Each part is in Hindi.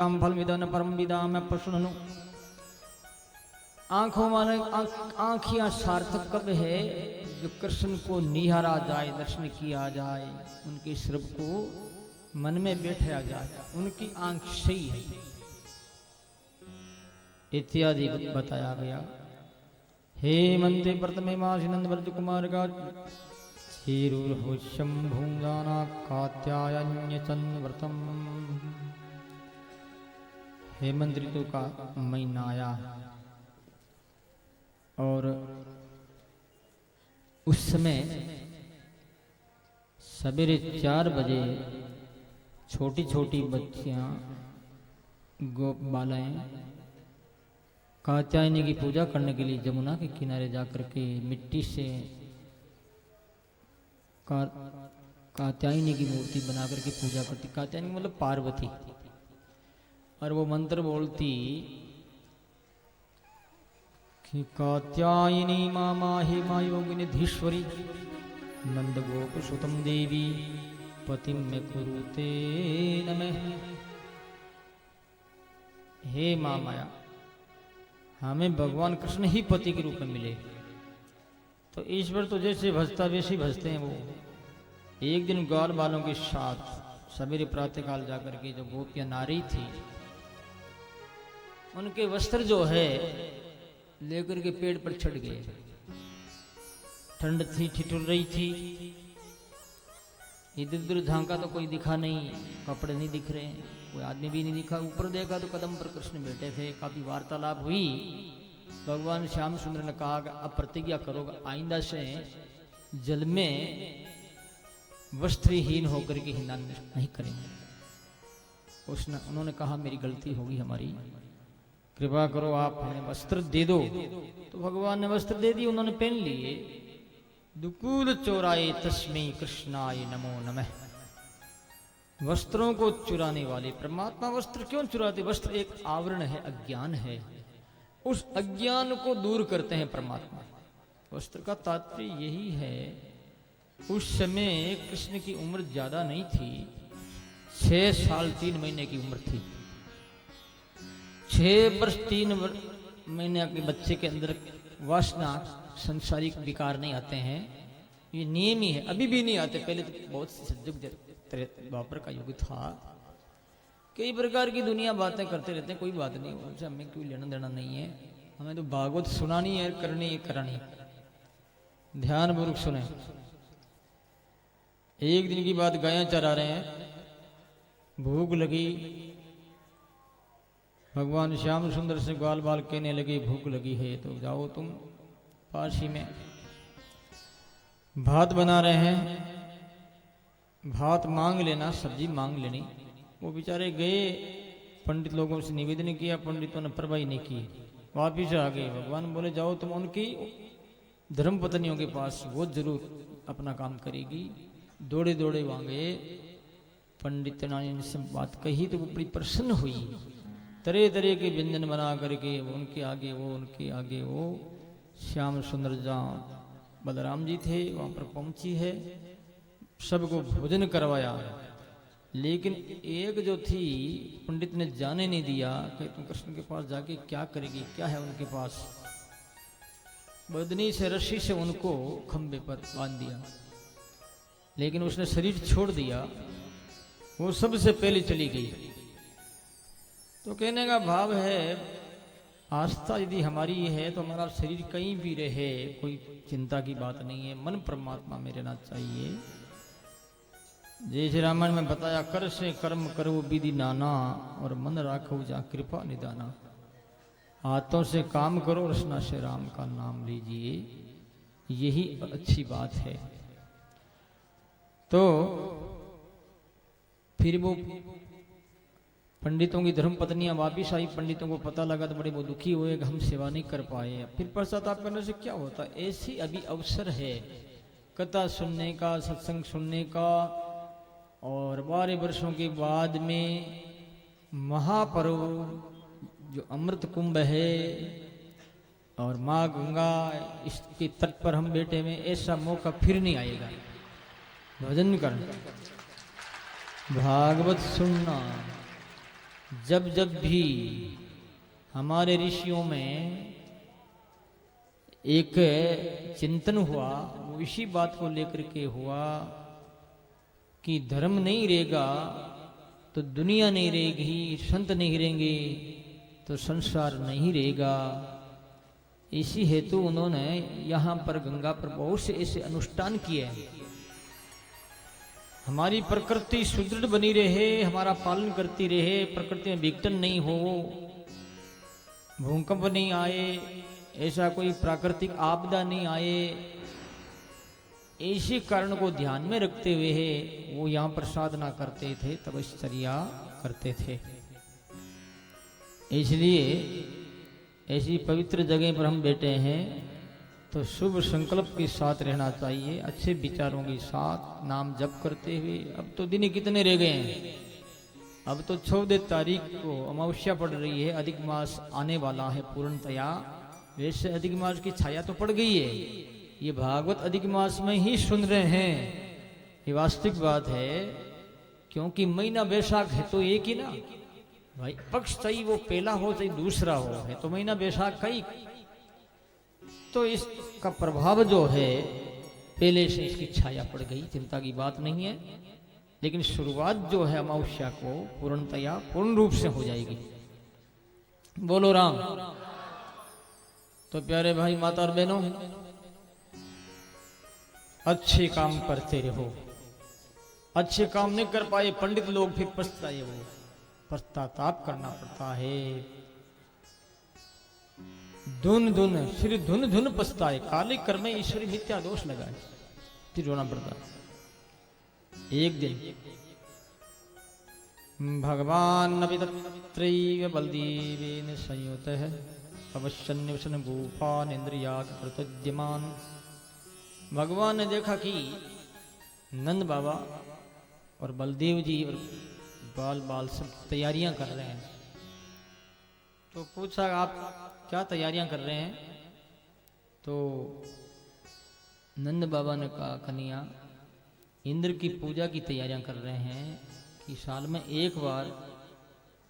फल विदन परम विदा में प्रश्न आंखों वाले आंखियां सार्थक कब है जो कृष्ण को निहारा जाए, दर्शन किया जाए, उनके श्रव को मन में बैठाया जाए, उनकी आंख सही है इत्यादि बताया गया। हे मंत्रे प्रथमे मासी नंद व्रत कुमार का शंभुजाना कात्यायन्य व्रतम। हेमंत ऋतु का महीना आया और उस समय सवेरे 4 बजे छोटी छोटी बच्चियां गोप बालाएं कात्यायनी की पूजा करने के लिए जमुना के किनारे जाकर के मिट्टी से कात्यायनी की मूर्ति बना करके पूजा करती। कात्यायनी मतलब पार्वती। और वो मंत्र बोलती कि कात्यायनी मामा हे मा योगिनी धीश्वरी नंद गोप सुतम देवी पतिम में कुरुते नमः। हे माँ माया, हमें भगवान कृष्ण ही पति के रूप में मिले। तो ईश्वर तो जैसे भजता वैसे ही भजते हैं। वो एक दिन ग्वाल बालों के साथ सवेरे प्रातःकाल जाकर के जो गोपियां नारी थी उनके वस्त्र जो है लेकर के पेड़ पर चढ़ गए। ठंड थी, ठिठुर रही थी, इधर उधर झांका तो कोई दिखा नहीं, कपड़े नहीं दिख रहे, कोई आदमी भी नहीं दिखा। ऊपर देखा तो कदम पर कृष्ण बैठे थे। काफी वार्तालाप हुई। भगवान श्याम सुंदर ने कहा अब प्रतिज्ञा करोगे आइंदा से जल में वस्त्रहीन होकर के हिंदान नहीं करेंगे। उन्होंने कहा मेरी गलती होगी, हमारी कृपा करो, आप हमें वस्त्र दे दो। तो भगवान ने वस्त्र दे दिए, उन्होंने पहन लिए। दुकूल चोराए तस्मै कृष्णाय नमो नमः। वस्त्रों को चुराने वाले परमात्मा वस्त्र क्यों चुराते? वस्त्र एक आवरण है, अज्ञान है, उस अज्ञान को दूर करते हैं परमात्मा। वस्त्र का तात्पर्य यही है। उस समय कृष्ण की उम्र ज्यादा नहीं थी, 6 साल 3 महीने की उम्र थी। 6 वर्ष 3 महीने के बच्चे के अंदर वासना संसारिक विकार नहीं आते हैं, ये नियम ही है। अभी भी नहीं आते, पहले तो बहुत सज्जुग द्वापर का युग था। कई प्रकार की दुनिया बातें करते रहते हैं, कोई बात नहीं, उनसे हमें क्यों लेना देना नहीं है। हमें तो भागवत सुनानी है, करनी है, करानी। ध्यान पूर्वक सुने। एक दिन की बात, गायें चरा रहे हैं, भूख लगी। भगवान श्याम सुंदर से ग्वाल बाल कहने लगे भूख लगी है तो जाओ तुम पास ही में भात बना रहे हैं, भात मांग लेना, सब्जी मांग लेनी। वो बेचारे गए, पंडित लोगों से निवेदन किया, पंडितों ने परवाही नहीं की, वापिस आ गए। भगवान बोले जाओ तुम उनकी धर्म पत्नियों के पास, वो जरूर अपना काम करेगी। दौड़े दौड़े वहां गए। पंडित ने इनसे बात कही तो वो बड़ी प्रसन्न हुई। तरह तरह के व्यंजन बना करके उनके आगे वो, उनके आगे वो। श्याम सुंदर जहाँ बलराम जी थे वहां पर पहुंची है, सबको भोजन करवाया। लेकिन एक जो थी पंडित ने जाने नहीं दिया कि तुम कृष्ण के पास जाके क्या करेगी, क्या है उनके पास। बदनी से रस्सी से उनको खंबे पर बांध दिया, लेकिन उसने शरीर छोड़ दिया। वो सबसे पहले चली गई। तो कहने का भाव है, आस्था यदि हमारी है तो हमारा शरीर कहीं भी रहे, कोई चिंता की बात नहीं है। मन परमात्मा में रहना चाहिए। जैसे रामायण में बताया, कर से कर्म करो विधि नाना और मन राखो जा कृपा निदाना। हाथों से काम करो, रसना से राम का नाम लीजिए, यही अच्छी बात है। तो फिर वो पंडितों की धर्म पत्नियां वापिस आई। पंडितों को पता लगा तो बड़े वो दुखी हुए कि हम सेवा नहीं कर पाए। फिर पश्चाताप करने से क्या होता? ऐसी अभी अवसर है कथा सुनने का, सत्संग सुनने का। और 12 वर्षों के बाद में महापर्व जो अमृत कुंभ है और माँ गंगा इसके तट पर हम बैठे में, ऐसा मौका फिर नहीं आएगा। भजन करना, भागवत सुनना, जब जब भी हमारे ऋषियों में एक चिंतन हुआ, वो इसी बात को लेकर के हुआ कि धर्म नहीं रहेगा तो दुनिया नहीं रहेगी, संत नहीं रहेंगे तो संसार नहीं रहेगा। इसी हेतु उन्होंने यहाँ पर गंगा पर बहुत से ऐसे अनुष्ठान किए हैं। हमारी प्रकृति सुदृढ़ बनी रहे, हमारा पालन करती रहे, प्रकृति में विघटन नहीं हो, भूकंप नहीं आए, ऐसा कोई प्राकृतिक आपदा नहीं आए, इसी कारण को ध्यान में रखते हुए है वो यहाँ पर साधना करते थे, तपश्चर्या करते थे। इसलिए ऐसी पवित्र जगह पर हम बैठे हैं तो शुभ संकल्प के साथ रहना चाहिए, अच्छे विचारों के साथ नाम जप करते हुए। अब तो दिन कितने रह गए हैं, अब तो 14 तारीख को अमावस्या पड़ रही है, अधिक मास आने वाला है पूर्णतया। वैसे अधिक मास की छाया तो पड़ गई है, ये भागवत अधिक मास में ही सुन रहे हैं, ये वास्तविक बात है। क्योंकि महीना बैसाख है तो एक ही ना भाई, पक्ष चाहे वो पहला हो चाहे दूसरा हो, है तो महीना बैसाख का ही। तो इसका प्रभाव जो है पहले से इसकी छाया पड़ गई, चिंता की बात नहीं है। लेकिन शुरुआत जो है अमावस्या को पूर्णतया पूर्ण रूप से हो जाएगी। बोलो राम। तो प्यारे भाई माता और बहनों, अच्छे काम करते रहो। अच्छे काम नहीं कर पाए पंडित लोग फिर पछताए, वो पश्चाताप करना पड़ता है। धुन धुन श्री धुन धुन पछताए, काले कर्म में ईश्वरी मिथ्या दोष लगाए, फिर रोना पड़ता है। एक दिन भगवान नवित्रैव बलदेवेन संयुतः अवश्यन्यवसन भूपान इंद्रियाक प्रतुद्यमान। भगवान ने देखा कि नंद बाबा और बलदेव जी और बाल बाल सब तैयारियां कर रहे हैं। तो पूछा आप क्या तैयारियां कर रहे हैं? तो नंद बाबा ने कहा कन्हैया इंद्र की पूजा की तैयारियां कर रहे हैं कि साल में एक बार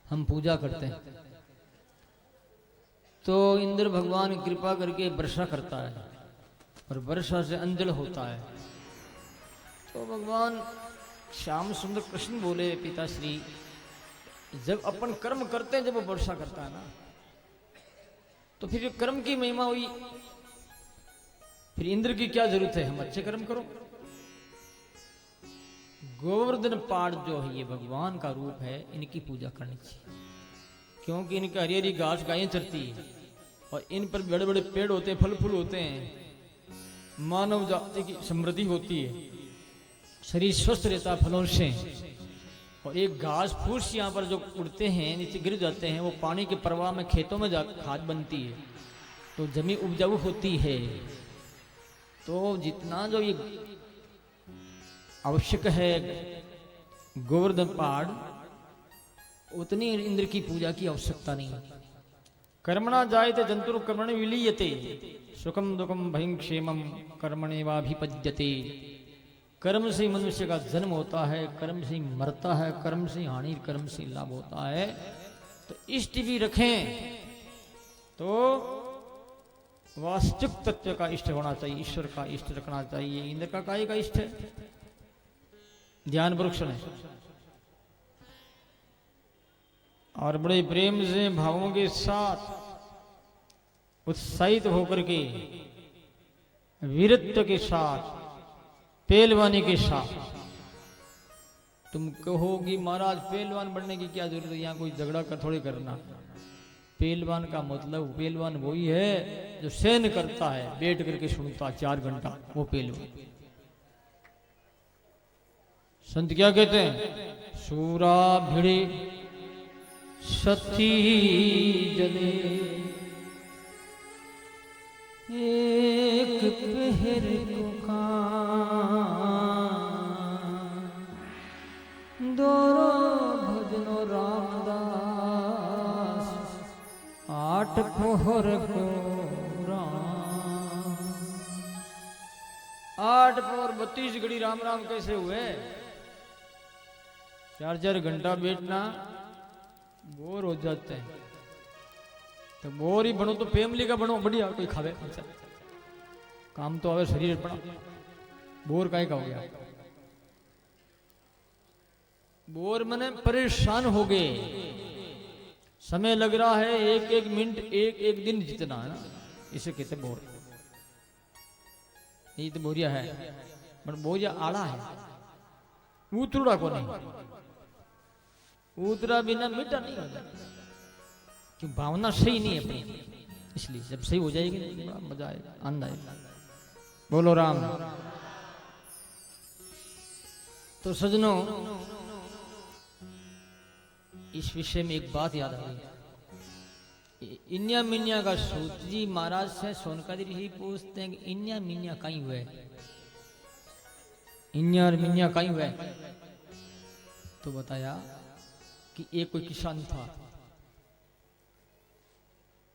हम पूजा करते हैं, तो इंद्र भगवान कृपा करके वर्षा करता है और वर्षा से अंजल होता है। तो भगवान श्याम सुंदर कृष्ण बोले पिताश्री, जब अपन कर्म करते हैं, जब वो वर्षा करता है ना, तो फिर जो कर्म की महिमा हुई, फिर इंद्र की क्या जरूरत है, हम अच्छे कर्म करो। गोवर्धन पाठ जो है ये भगवान का रूप है, इनकी पूजा करनी चाहिए। क्योंकि इनकी हरी हरी घास गायें चरती है और इन पर बड़े बड़े पेड़ होते हैं, फल फूल होते हैं, मानव जाति की समृद्धि होती है, शरीर स्वस्थ रहता है फलों से। और एक घास फूस यहाँ पर जो उड़ते हैं नीचे गिर जाते हैं, वो पानी के प्रवाह में खेतों में जा खाद बनती है, तो जमीन उपजाऊ होती है। तो जितना जो ये आवश्यक है गोवर्धन पहाड़, उतनी इंद्र की पूजा की आवश्यकता नहीं है। कर्मणा जायते जंतुर कर्मणि विलीयते, सुखम दुखम भयं क्षेमम कर्मणेवाभिपद्यते। कर्म से मनुष्य का जन्म होता है, कर्म से मरता है, कर्म से हानि, कर्म से लाभ होता है। तो इष्ट भी रखें तो वास्तविक तत्व का इष्ट होना चाहिए, ईश्वर का इष्ट रखना चाहिए। इंद्र का काय का इष्ट है? ध्यान वृक्ष है। और बड़े प्रेम से भावों के साथ उत्साहित होकर के वीरत्व के साथ पहलवानी के साथ तुम कहोगी महाराज पहलवान बनने की क्या जरूरत है, यहाँ कोई झगड़ा कर थोड़ी करना। पहलवान का मतलब पहलवान वही है जो सहन करता है, बैठ करके सुनता 4 घंटा, वो पहलवान। संत क्या कहते हैं? सूरा भिड़े सती जले, एक पहर को दोरो भजनो रामदास, 8 पोहर को राम। 8 पोहर 32 घड़ी राम राम कैसे हुए? 4-4 घंटा बैठना बोर हो जाते हैं। तो बोर ही बनो तो फैमिली का बनो, बढ़िया कोई खावे अच्छा काम तो आवे शरीर बना। बोर काहे का हो गया? बोर मने परेशान हो गए, समय लग रहा है एक एक मिनट एक एक दिन जितना है ना, इसे कहते बोर। ये तो बोरिया है, पर बोरिया आड़ा है, उतरा को नहीं, उतरा बिना मिटा नहीं होता, क्यों भावना सही नहीं है अपनी। इसलिए जब सही हो जाएगी बड़ा मजा आएगा, आनंद आएगा। बोलो राम। तो सजनों, इस विषय में एक बात याद आ गई। इन्या मिन्या का सूत जी महाराज से सोनकादी ऋषि पूछते हैं कि इन्या मिन्या कहीं हुए, इन्या और मिन्या कहीं हुए? तो बताया कि एक कोई किसान था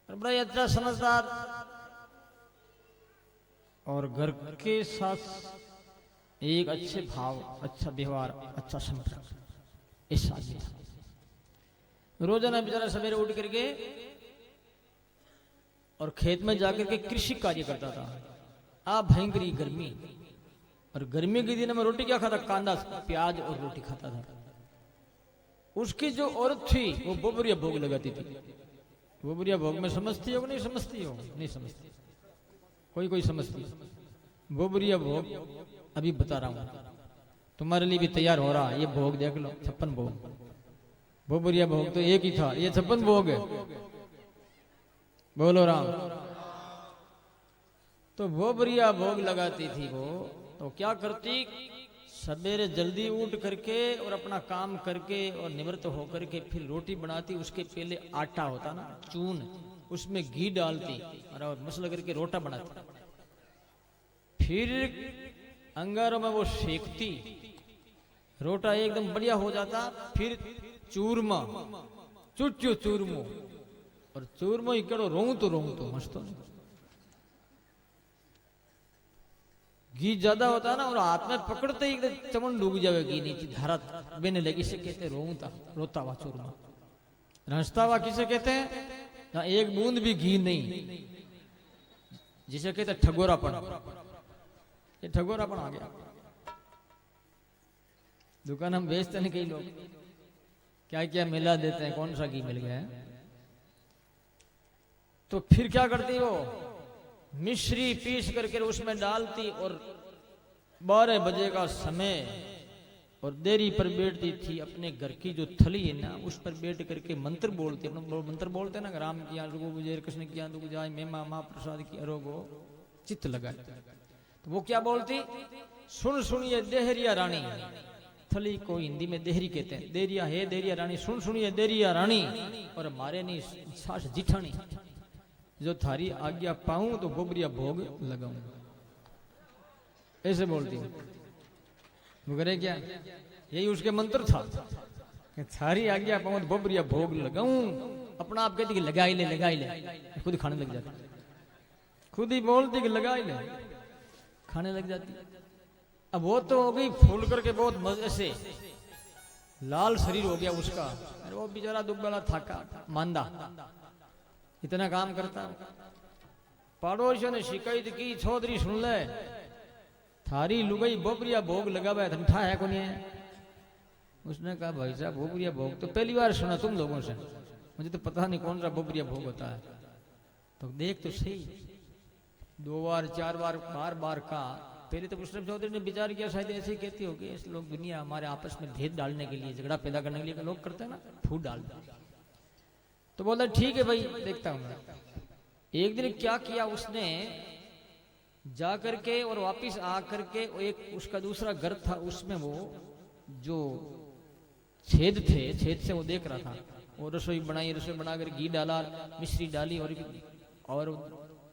और बड़ा अच्छा समझदार, और घर के साथ एक अच्छे भाव, अच्छा व्यवहार, अच्छा संपर्क, इस आदमी था। रोजाना बेचारा सवेरे उठ करके और खेत में जाकर के कृषि कार्य करता था। आप भयंकरी गर्मी, और गर्मी के दिन में रोटी क्या खाता? कांदा प्याज और रोटी खाता था। उसकी जो औरत थी वो बोबरिया भोग लगाती थी। बोबरिया भोग में समझती हो नहीं समझती हो? नहीं समझती, कोई कोई समझती। बोबरिया भोग अभी बता रहा हूं, तुम्हारे लिए भी तैयार हो रहा। ये भोग देख लो, 56 भोग। बोबरिया भोग तो एक ही था, ये 56 भोग है। बोलो राम। तो बोबरिया भोग लगाती थी वो, तो क्या करती? सवेरे जल्दी उठ करके और अपना काम करके और निवृत्त होकर के फिर रोटी बनाती। उसके पहले आटा होता ना, चून, उसमें घी डालती और मसल करके रोटा बनाती। फिर अंगारों में वो सेकती, रोटा एकदम बढ़िया हो जाता। फिर चूरमा, चुच्चू चूरमो, और चूरमो ही करो रोऊं तो मस्त। घी ज्यादा होता है ना, और हाथ में पकड़ते ही चमन डूब जावे घी नीचे, धारा बेने लगी। से कहते रोता, रोता हुआ चूरमा। रंसता हुआ किसे कहते हैं? ना एक बूंद भी घी नहीं, जिसे कहते ठगोरापन। ये ठगोरापन आ गया। दुकान हम बेचते नहीं, कई लोग क्या क्या मिला देते हैं, कौन सा घी मिल गया है। तो फिर क्या करती हो? मिश्री पीस करके उसमें डालती, और 12 बजे का समय, और देरी पर बैठती थी। अपने घर की जो थली है ना, उस पर बैठ करके मंत्र बोलती। अपना मंत्र बोलते ना, राम किया रुगो विजय, कृष्ण किया रुगो जाय, मेमा माँ प्रसाद की अरोगो चित्त लगाए। तो वो क्या बोलती? सुन सुनिए देहरिया रानी। थली को हिंदी में देहरी कहते हैं। देरिया है देरिया रानी, सुन सुनिए देरिया रानी, और मारे नहीं सास जिठानी, जो थारी आज्ञा पाऊं तो बोबरिया भोग लगाऊं। ऐसे बोलती मगर क्या, यही उसके मंत्र था कि थारी आज्ञा पाऊं तो बोबरिया भोग लगाऊं। अपना आप कहती कि लगा ही ले, खुद खाने लग जाती। खुद ही बोलती कि लगा ही ले, खाने लग जाती। अब वो तो हो गई फूल करके बहुत मजे से, लाल शरीर हो गया उसका। अरे वो बेचारा दुबला थाका मांदा, इतना काम करता। पड़ोसियों ने शिकायत की, चौधरी सुन ले, थारी लुगाई बोबरिया भोग लगावे, ठंडा है कौन है? उसने कहा भाई साहब बोबरिया भोग तो पहली बार सुना तुम लोगों से, मुझे तो पता नहीं कौन सा बोबरिया भोग होता है। तो देख तो सही, 2 बार 4 बार बार बार का। पहले तो मुस्लिम चौधरी ने विचार किया शायद ऐसे ही कहती होगी, ऐसे लोग दुनिया हमारे आपस में भेद डालने के लिए, झगड़ा पैदा करने के लिए लोग करते हैं ना, फूट डाल दो। तो बोला ठीक है भाई, देखता हूं मैं। एक दिन क्या किया उसने, जा करके और वापिस आ करके एक उसका दूसरा घर था, उसमें वो जो छेद थे, छेद से वो देख रहा था। वो रसोई बनाई, रसोई बनाकर घी डाला, मिश्री डाली, और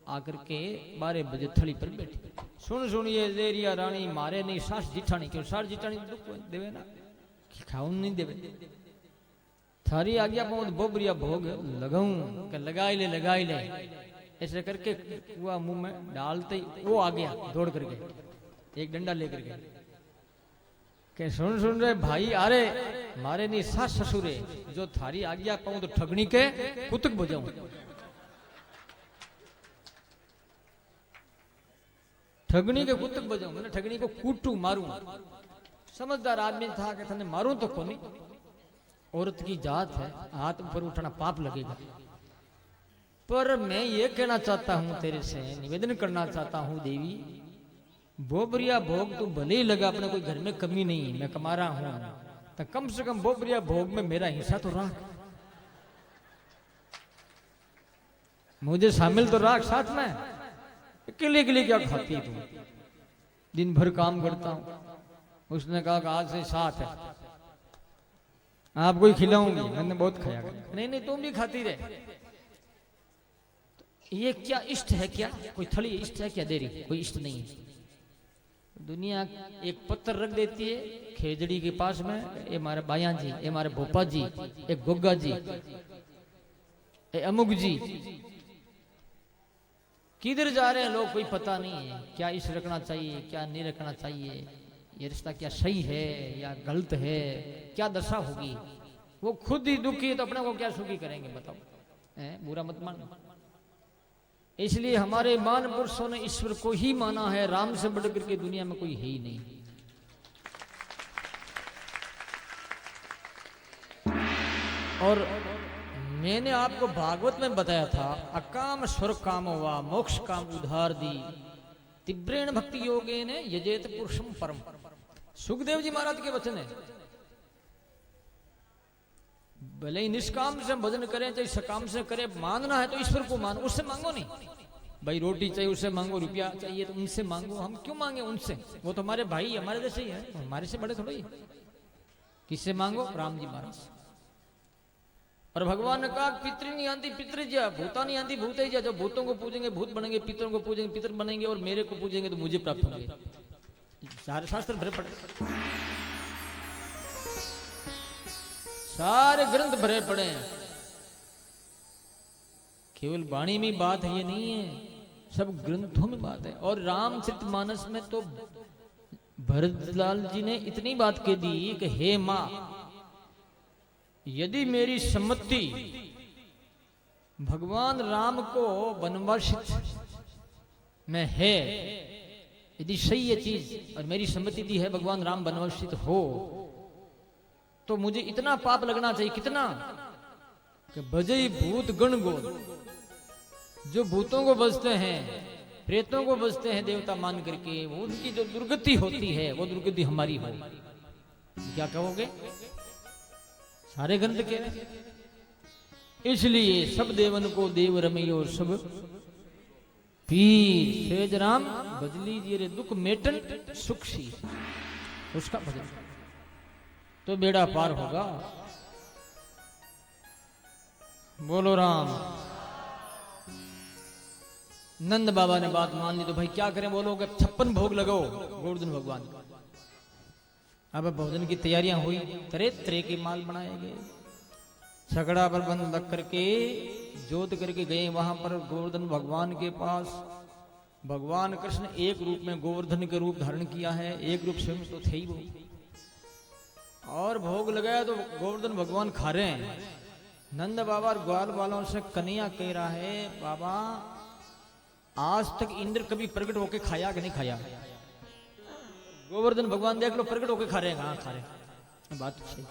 आकर के 12 बजे थली पर बैठी। सुन सुनिए देरिया रानी, मारे नहीं सास जिठानी। क्यों सास जिठानी दुख देवे ना, खाऊन नहीं देवे। थारी आज्ञा पाऊं तो बोबरिया भोग लगाऊं, कि लगा ही ले। ऐसे करके कुआ मुंह में डालते ही वो आ गया दौड़ करके, एक डंडा लेकर के, कि सुन रहे भाई, अरे मारे नहीं सास ससुरे जो थारी आज्ञा पाऊं तो ठगनी के कुतुक बजाऊं। ठगनी के कुतुक बजाऊं, मैंने ठगनी को कूटू मारूं। समझदार आदमी था कि तने मारूं तो कोनी, औरत की जात है, हाथ ऊपर उठाना पाप लगेगा। पर मैं ये कहना चाहता हूं तेरे से, निवेदन करना चाहता हूं देवी, बोबरिया भोग तू भले ही लगा, अपने कोई घर में कमी नहीं, मैं कमा रहा हूं, तो कम से कम बोबरिया भोग में मेरा हिस्सा तो रख, मुझे शामिल तो रख साथ में। अकेले के लिए क्या खाती तू, दिन भर काम करता हूं। उसने कहा कि आज से साथ है, आपको ही खिलाऊंगी। मैंने बहुत खाया। नहीं नहीं तुम भी खाती रहे। ये क्या इष्ट है, क्या कोई थड़ी इष्ट है क्या? दे रही कोई इष्ट नहीं है। दुनिया एक पत्थर रख देती है खेजड़ी के पास में, ये हमारे बाया जी, ये हमारे भोपा जी, एक गोगा जी, ये अमुक जी, किधर जा रहे हैं लोग कोई पता नहीं है। क्या इष्ट रखना चाहिए, क्या नहीं रखना चाहिए, ये रिश्ता क्या सही है या गलत है, क्या दशा होगी। वो खुद ही दुखी है तो अपने को क्या सुखी करेंगे बताओ। बुरा मत मानो। इसलिए हमारे मान पुरुषों ने ईश्वर को ही माना है, राम से बढ़कर के दुनिया में कोई है ही नहीं। और मैंने आपको भागवत में बताया था, अकाम स्वर्ग काम हुआ, मोक्ष काम उधार दी, तीव्रेण भक्ति योगे ने यजेत पुरुषम परम। सुखदेव जी महाराज के वचन है। भले ही निष्काम से भजन करें चाहे सकाम से करें, मांगना है तो ईश्वर को मानो, उससे मांगो नहीं। भाई रोटी चाहिए उससे मांगो, रुपया चाहिए तो उनसे मांगो। हम क्यों मांगे उनसे? वो तो हमारे भाई हमारे जैसे ही है, हमारे से बड़े थोड़े ही। किससे मांगो? राम जी महाराज। और भगवान ने कहा पितृ नहीं आती पितृ जा, भूता नहीं आती भूत ही जा। जब भूतों को पूजेंगे भूत बनेंगे, पितरों को पूजेंगे पितर बनेंगे, और मेरे को पूजेंगे तो मुझे प्राप्त होंगे। सारे शास्त्र भरे पड़े, सारे ग्रंथ भरे पड़े हैं। केवल वाणी में बात है ये नहीं है, सब ग्रंथों में बात है। और रामचरितमानस में तो भरतलाल जी ने इतनी बात कह दी कि हे मां, यदि मेरी सम्मति भगवान राम को वनवासित में है, यदि सही है चीज और मेरी सम्मति दी है भगवान राम वनवासित हो, तो मुझे इतना पाप लगना चाहिए। कितना? कि भजई भूत गण गो, जो भूतों को बजते हैं, प्रेतों को बजते हैं देवता मान करके, वो उनकी जो दुर्गति होती है वो दुर्गति हमारी हो। क्या कहोगे? सारे ग्रंथ के। इसलिए सब देवन को देव रमयो सब पीर, सेज राम बजली जी रे दुख मेटन सुख सी, उसका भजन तो बेड़ा पार होगा। बोलो राम। नंद बाबा ने बात मान ली तो भाई क्या करें? बोलोगे 56 भोग लगाओ गोवर्धन भगवान का। अब भोजन की तैयारियां हुई, तरह तरह के माल बनाए गए, छकड़ा पर बंद लग करके जोत करके गए वहां पर गोवर्धन भगवान के पास। भगवान कृष्ण एक रूप में गोवर्धन के रूप धारण किया है, एक रूप स्वयं तो थे ही वो। और भोग लगाया तो गोवर्धन भगवान खा रहे हैं। नंद बाबा और ग्वाल वालों से कन्हैया कह रहा है, बाबा आज तक इंद्र कभी प्रकट होके खाया कि नहीं खाया? गोवर्धन भगवान देख लो प्रकट होके खा रहे हैं। कहां खा रहे हैं? बात तो सही।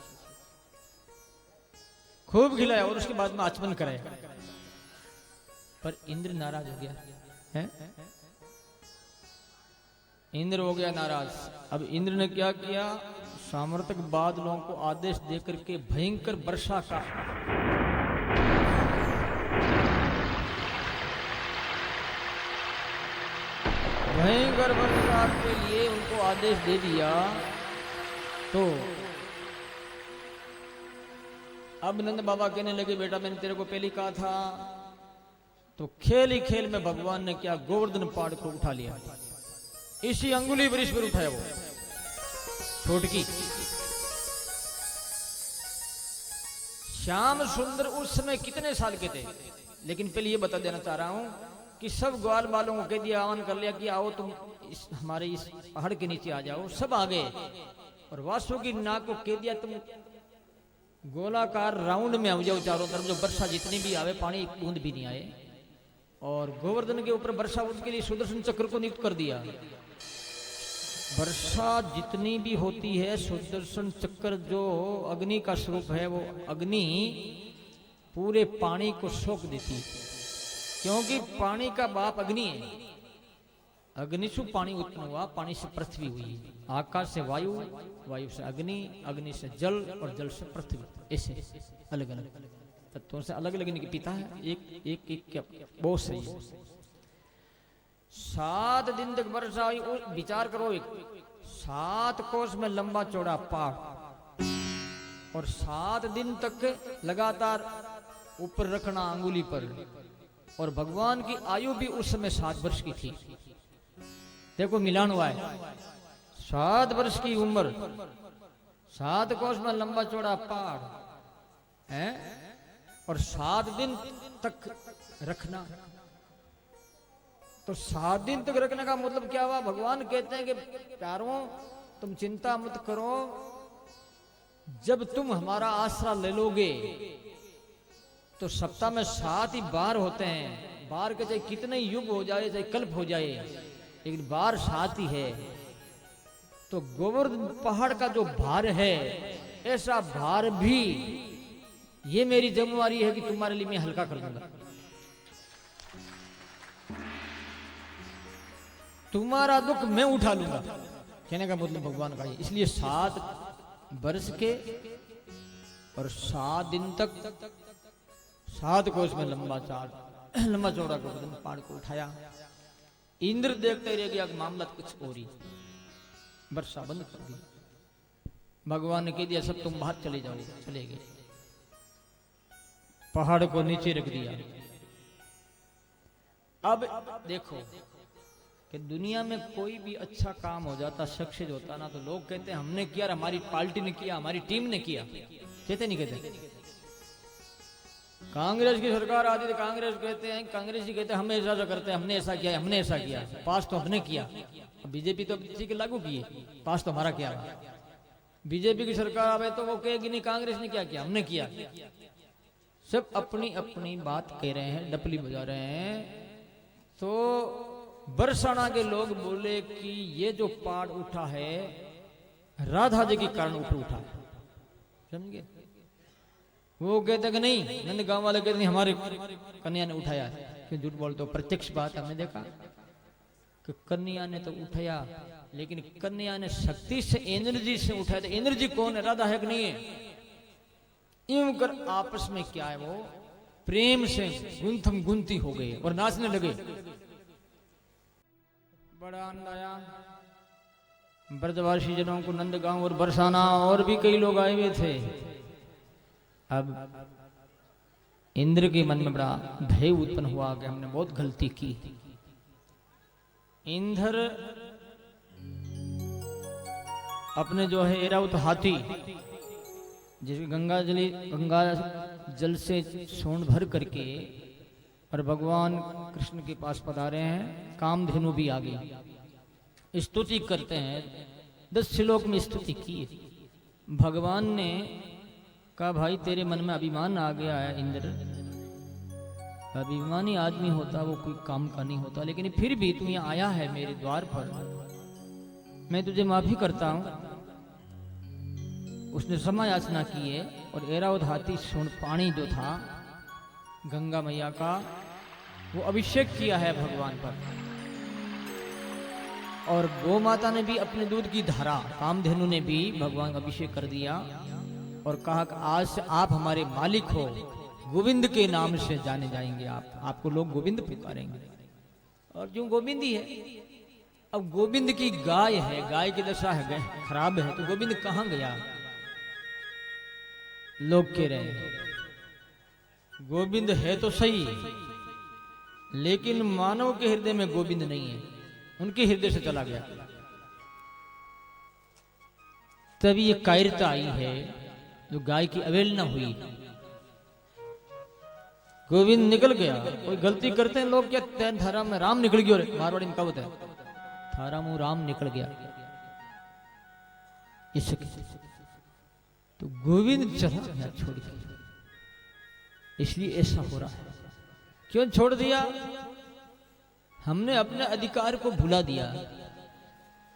खूब खिलाया और उसके बाद में आचमन कराया, पर इंद्र नाराज हो गया है। इंद्र हो गया नाराज। अब इंद्र ने क्या किया? सामर्थक बादलों को आदेश देकर के भयंकर वर्षा का भयंकर वर्षा के लिए उनको आदेश दे दिया। तो अब नंद बाबा कहने लगे, बेटा मैंने तेरे को पहले कहा था। तो खेल ही खेल में भगवान ने क्या, गोवर्धन पहाड़ को उठा लिया। इसी अंगुली वृक्ष पर उठाया वो छोटकी। श्याम सुंदर उस समय कितने साल के थे? लेकिन पहले ये बता देना चाह रहा हूं कि सब ग्वाल वालों को कह दिया, आह्वान कर लिया कि आओ तुम हमारे इस पहाड़ के नीचे आ जाओ। सब आ गए और वासुकी नाग को कह दिया, तुम गोलाकार राउंड में हो जाओ चारों तरफ, जो वर्षा जितनी भी आवे पानी एक बूंद भी नहीं आए। और गोवर्धन के ऊपर वर्षा उसके लिए सुदर्शन चक्र को नियुक्त कर दिया। वर्षा जितनी भी होती है, सुदर्शन चक्र जो अग्नि का स्वरूप है, वो अग्नि पूरे पानी को सोख देती है, क्योंकि पानी का बाप अग्नि है। अग्नि से पानी उत्पन्न हुआ, पानी से पृथ्वी हुई, आकाश से वायु, वायु से अग्नि, अग्नि से जल और जल से पृथ्वी। ऐसे अलग अलग तत्वों से अलग अलग इनके पिता है, एक एक एक क्या बहुत सही है। 7 दिन तक वर्षा हुई। विचार करो, एक 7 कोस में लंबा चौड़ा पहाड़, और 7 दिन तक लगातार ऊपर रखना अंगुली पर। और भगवान की आयु भी उस समय 7 वर्ष की थी। देखो मिलान हुआ है, 7 वर्ष की उम्र, 7 कोस में लंबा चौड़ा पहाड़ है, और 7 दिन तक रखना। तो 7 दिन तक रखने का मतलब क्या हुआ? भगवान कहते हैं कि प्यारों तुम चिंता मत करो, जब तुम हमारा आसरा ले लोगे तो सप्ताह में 7 ही बार होते हैं। बार के चाहे कितने युग हो जाए, चाहे कल्प हो जाए, लेकिन बार 7 ही है। तो गोवर्धन पहाड़ का जो भार है, ऐसा भार भी ये मेरी जिम्मेवारी है कि तुम्हारे लिए मैं हल्का कर दूंगा। तुम्हारा दुख मैं उठा लूंगा, कहने का मतलब भगवान का। इसलिए 7 वर्ष के और 7 दिन तक 7 कोस में लंबा चौड़ा गोवर्धन पहाड़ को उठाया। इंद्र देखते रह गया कि मामला कुछ और ही, वर्षा बंद कर दी। भगवान ने कह दिया सब तुम बाहर चले जाओ, चले गए। पहाड़ को नीचे रख दिया। अब देखो कि दुनिया में कोई भी अच्छा काम हो जाता, सक्सेस होता ना, तो लोग कहते हैं हमने किया, हमारी पार्टी ने किया, हमारी टीम ने किया। कहते नहीं कहते? कांग्रेस की सरकार आती थी, कांग्रेस कहते हैं, कांग्रेस जी कहते हैं हम ऐसा करते हैं, हमने ऐसा किया, हमने ऐसा किया, पास तो हमने किया। बीजेपी तो किसी के लागू किए, पास तो हमारा क्या। बीजेपी की सरकार आवे तो वो कहेगी नहीं कांग्रेस ने क्या किया, हमने किया। सब अपनी अपनी बात कह रहे हैं, डपली बजा रहे हैं। तो बरसाना के लोग बोले कि ये जो पहाड़ उठा है राधा जी के कारण ऊपर उठा, समझे? वो कहते कि नहीं, नंद गांव वाले कहते नहीं हमारे कन्या ने उठाया। क्यों झूठ बोलते हो? प्रत्यक्ष बात हमने देखा कि कन्या ने तो उठाया, लेकिन कन्या ने शक्ति से, एनर्जी से उठाया। तो एनर्जी कौन है? राधा है कि नहीं है? यूं कर आपस में क्या है, वो प्रेम से गुंथम गुंती हो गए और नाचने लगे। बड़ा आनंद आया। ब्रजवासी जनों को नंदगांव और बरसाना और भी कई लोग आए हुए थे। अब इंद्र के मन में बड़ा भय उत्पन्न हुआ कि हमने बहुत गलती की। इंद्र अपने जो है ऐरावत हाथी, जिसकी गंगा जल से सोन भर करके और भगवान कृष्ण के पास पधारे हैं। कामधेनु भी आ गई, स्तुति करते हैं। 10 श्लोक में स्तुति की। भगवान ने कहा भाई तेरे मन में अभिमान आ गया है इंद्र, अभिमानी आदमी होता वो कोई काम का नहीं होता, लेकिन फिर भी तू यहाँ आया है मेरे द्वार पर, मैं तुझे माफी करता हूं। उसने क्षमा याचना की है और ऐरावत हाथी सोन पानी जो था गंगा मैया का, वो अभिषेक किया है भगवान पर। और गौ माता ने भी अपने दूध की धारा, कामधेनु ने भी भगवान का अभिषेक कर दिया और कहा कि आज से आप हमारे मालिक हो, गोविंद के नाम से जाने जाएंगे आपको लोग गोविंद पुकारेंगे। और जो गोविंद ही है, अब गोविंद की गाय है, गाय की दशा है खराब है, तो गोविंद कहां गया? लोग कह रहे हैं गोविंद है तो सही, लेकिन मानव के हृदय में गोविंद नहीं है, उनके हृदय से चला गया। तभी ये कायरता आई है, जो गाय की अवहेलना हुई। गोविंद निकल गया। कोई गलती करते हैं लोग, क्या तैन थारा में राम निकल गया, मारवाड़ी में कहावत है, थारा मुंह राम निकल गया। तो गोविंद चला गया छोड़ के, इसलिए ऐसा हो रहा है। क्यों छोड़ दिया? हमने अपने अधिकार को भुला दिया,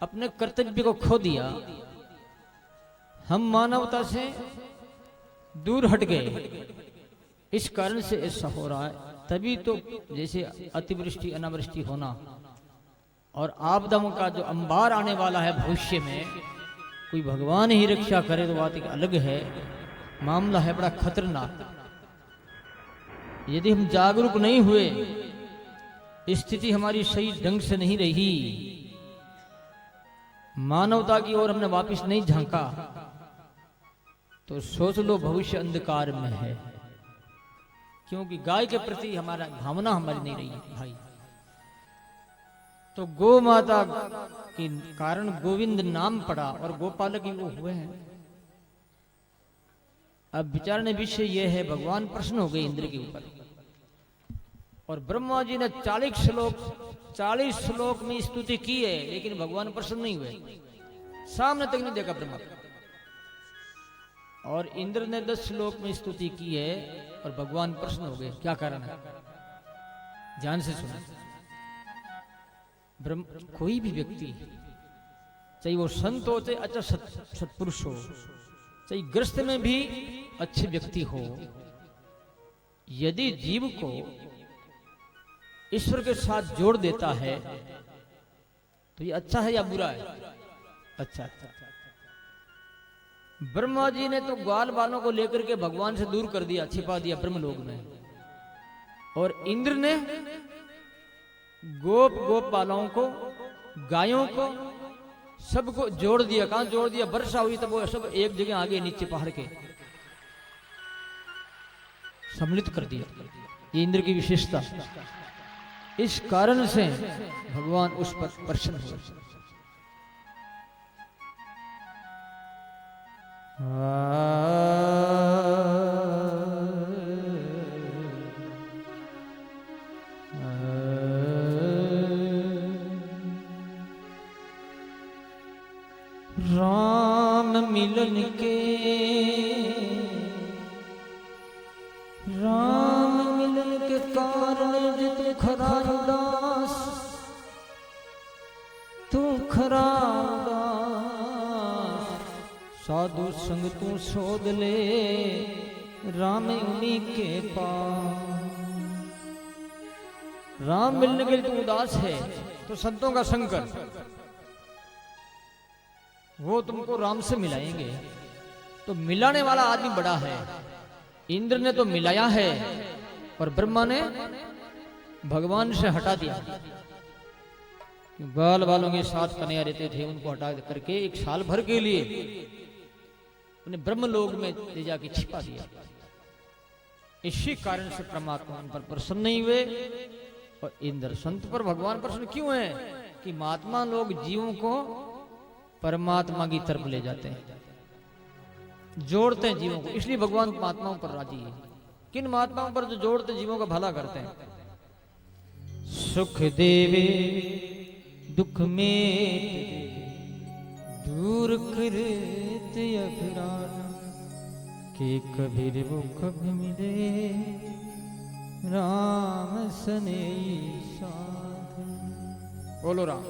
अपने कर्तव्य को खो दिया, हम मानवता से दूर हट गए, इस कारण से ऐसा हो रहा है। तभी तो जैसे अतिवृष्टि अनावृष्टि होना और आपदाओं का जो अंबार आने वाला है भविष्य में, कोई भगवान ही रक्षा करे तो बात एक अलग है, मामला है बड़ा खतरनाक। यदि हम जागरूक नहीं हुए, स्थिति हमारी सही ढंग से नहीं रही, मानवता की ओर हमने वापस नहीं झांका, तो सोच लो भविष्य अंधकार में है। क्योंकि गाय के प्रति हमारा भावना हमारी नहीं रही है भाई। तो गौ माता के कारण गोविंद नाम पड़ा और गोपालक ही वो हुए हैं। अब विचारने विषय यह है, भगवान प्रसन्न हो गए इंद्र के ऊपर और ब्रह्मा जी ने 40 श्लोक में स्तुति की है, लेकिन भगवान प्रसन्न नहीं हुए, सामने तक नहीं देखा ब्रह्मा। और इंद्र ने 10 श्लोक में स्तुति की है और भगवान प्रसन्न हो गए। क्या कारण है? ध्यान से सुनो। कोई भी व्यक्ति, चाहे वो संत हो चाहे अच्छा सत्पुरुष हो, चाहे ग्रस्त में भी अच्छे व्यक्ति हो, यदि जीव को ईश्वर के साथ जोड़ देता है तो ये अच्छा है या बुरा है? अच्छा। ब्रह्मा जी ने तो ग्वाल बालों को लेकर के भगवान से दूर कर दिया, छिपा दिया ब्रह्मलोक में, और इंद्र ने गोप बालों को, गायों को, सबको जोड़ दिया। कहां जोड़ दिया? वर्षा हुई तब वो सब एक जगह आगे नीचे पहाड़ के सम्मिलित कर दिया। ये इंद्र की विशेषता। इस कारण से भगवान उस पर प्रसन्न हुए। राम मिलन के, राम मिलन के कारण जितु खरा उदास, तू खरा साधु संग तू शोध ले, राम उन्हीं के पास। राम मिलने के लिए तू उदास है तो संतों का संग कर, वो तुमको राम से मिलाएंगे। तो मिलाने वाला आदमी बड़ा है। इंद्र ने तो मिलाया है और ब्रह्मा ने भगवान से हटा दिया। बाल बालों के साथ कन्हैया रहते थे, उनको हटा करके 1 साल भर के लिए उन्हें ब्रह्मलोक में ले जाके छिपा दिया। इसी कारण से परमात्मा उन पर प्रसन्न नहीं हुए। और इंद्र संत पर भगवान प्रसन्न क्यों है? कि महात्मा लोग जीवों को परमात्मा की तरफ ले जाते हैं, जोड़ते हैं जीवों को, इसलिए भगवान महात्माओं पर राजी है। किन महात्माओं पर? जो जोड़ते जीवों का भला करते हैं। सुख देवे दुख में दूर करते अभिरान, के कबीर मुख मिले राम सने साध। बोलो राम।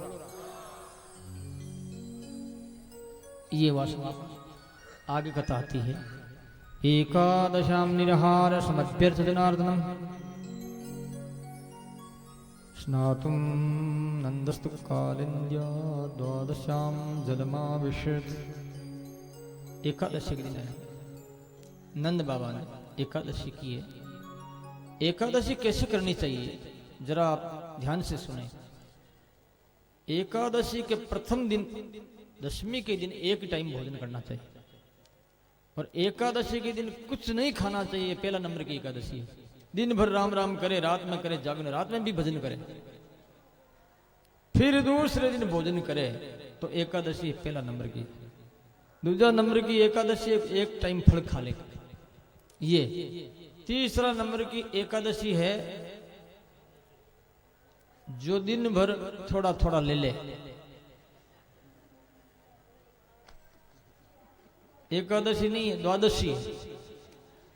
ये वासना आगे कथा आती है। एकादशाम निरहार समभ्यर्थ जनार्दनम स्नातुम नंदस्तु कालिंद्या द्वादशाम जलमाविशत। एकादशी के दिन है, नंद बाबा ने एकादशी की है। एकादशी कैसे करनी चाहिए जरा आप ध्यान से सुने। एकादशी के प्रथम दिन, दशमी के दिन, एक टाइम भोजन करना चाहिए और एकादशी के दिन कुछ नहीं खाना चाहिए। पहला नंबर की एकादशी है। दिन भर राम राम करे, रात में करे जागरण, रात में भी भजन करे, फिर दूसरे दिन भोजन करे, तो एकादशी पहला नंबर की। दूसरा नंबर की एकादशी एक टाइम फल खा ले। ये तीसरा नंबर की एकादशी है जो दिन भर थोड़ा थोड़ा ले ले। एकादशी नहीं है, द्वादशी है।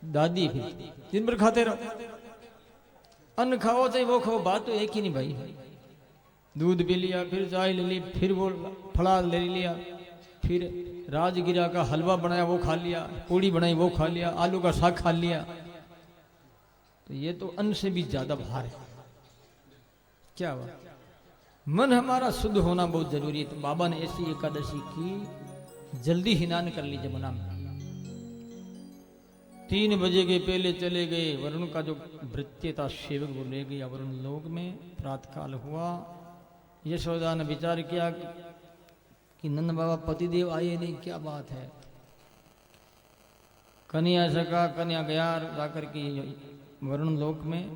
दादी भी दिन भर खाते रहो, अन्न खाओ चाहे वो खाओ, बात तो एक ही नहीं भाई। दूध पी लिया, फिर चाय ले ली, फिर वो फलार ले लिया, फिर राजगिरा का हलवा बनाया वो खा लिया, पूड़ी बनाई वो खा लिया, आलू का साग खा लिया। तो ये तो अन्न से भी ज्यादा भार है। क्या हुआ? मन हमारा शुद्ध होना बहुत जरूरी है। तो बाबा ने ऐसी एकादशी की, जल्दी हिनान कर ली जमुना में। 3 बजे के पहले चले गए। वरुण का जो भृत्य था सेवक, वो ले गया वरुण लोक में। प्रातःकाल हुआ, यशोदा ने विचार किया कि नंद बाबा पतिदेव आए नहीं, क्या बात है। कन्या से कहा, कन्या गया जाकर के वरुण लोक में।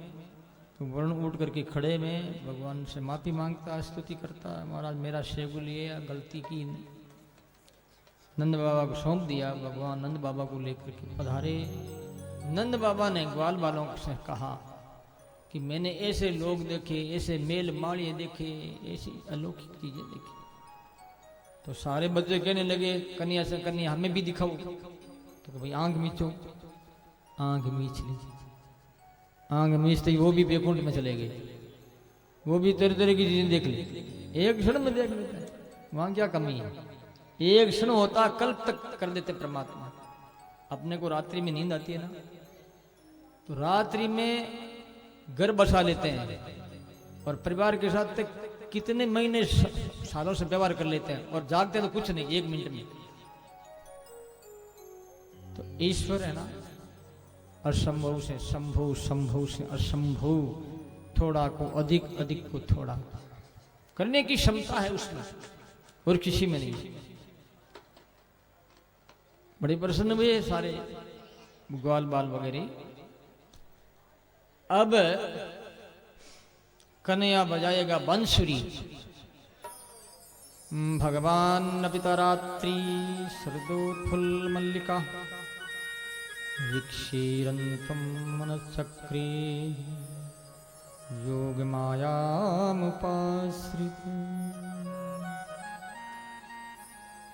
तो वरुण उठ करके खड़े में भगवान से माफी मांगता, स्तुति करता, महाराज मेरा सेवक लिए गलती की। नंद बाबा को सौंप दिया। भगवान नंद बाबा को लेकर के पधारे। नंद बाबा ने ग्वाल वालों से कहा कि मैंने ऐसे लोग देखे, ऐसे मेल माड़िए देखे, ऐसी अलौकिक चीजें देखी। तो सारे बच्चे कहने लगे कन्या से, कन्या हमें भी दिखाओ। तो भाई आंख मीचो। आंख मीच लीजिए। आंख मीचते ही वो भी बैकुंठ में चले गए। वो भी तरह तरह की चीजें देख ली, एक क्षण में देख लेते हैं। वहां क्या कमी है? एक क्षण होता, कल्प तक कर देते परमात्मा। अपने को रात्रि में नींद आती है ना, तो रात्रि में घर बसा लेते हैं और परिवार के साथ कितने महीने सालों से व्यवहार कर लेते हैं, और जागते तो कुछ नहीं, 1 मिनट में। तो ईश्वर है ना, असंभव से संभव, संभव से असंभव, थोड़ा को अधिक, अधिक को थोड़ा करने की क्षमता है उसमें, और किसी में नहीं। बड़े प्रसन्न हुए सारे ग्वाल बाल वगैरह। अब कन्या बजाएगा बांसुरी। भगवान पिता रात्रि शरदोत्फुल्ल मल्लिका विक्षीरन्तं मनश्चक्रे योगमायामुपाश्रित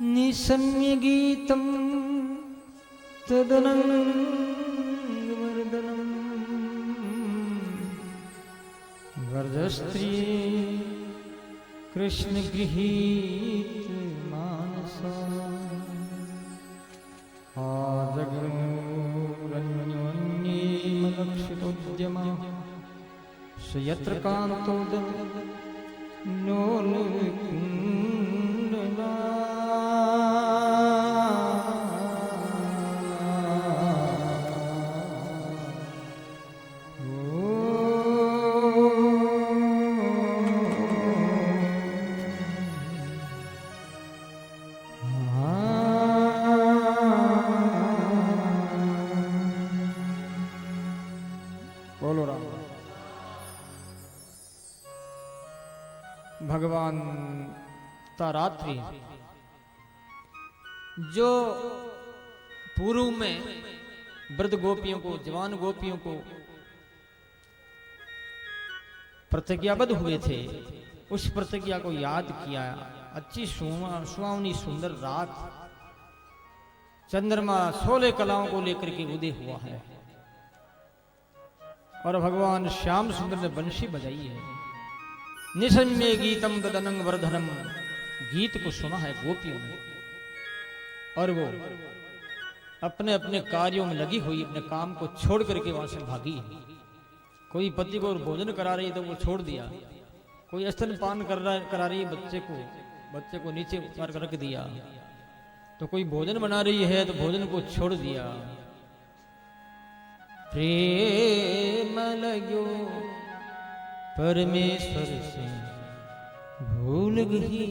निशम्य गीतं तदनङ्गवर्धनं वर्धस्त्री कृष्ण गृहीत मानसा आजगन्योन्येमलक्षितोद्यमा स यत्र कान्तोदनोलकुण्डला भगवान तारात्रि जो पूर्व में वृद्ध गोपियों को, जवान गोपियों को प्रतिज्ञाबद्ध हुए थे, उस प्रतिज्ञा को याद किया। अच्छी सुहावनी सुंदर रात, चंद्रमा 16 कलाओं को लेकर के उदय हुआ है, और भगवान श्याम सुंदर ने बंशी बजाई है। निशम्य गीतम तदनंग वर्धनम, गीत को सुना है गोपियों ने, और वो अपने अपने कार्यों में लगी हुई, अपने काम को छोड़ करके वहां से भागी है। कोई पति को भोजन करा रही है तो वो छोड़ दिया, कोई स्तनपान करा रही है बच्चे को नीचे उतार कर रख दिया, तो कोई भोजन बना रही है तो भोजन को छोड़ दिया। प्रेम लगो परमेश्वर से भूल गई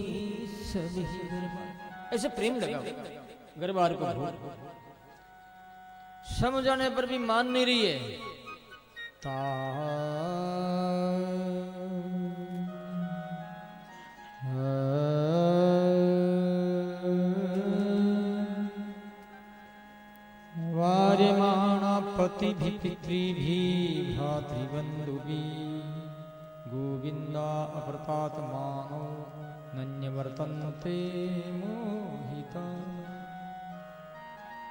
सभी दरबार, ऐसे प्रेम लगा गरबार को भूल, समझाने पर भी मान नहीं रही है। वार्यमाणा पति भी पितृ भी भ्रातृबंधु भी गोविंदा अप्रतात मानो नन्य वर्तन्ते मोहिता।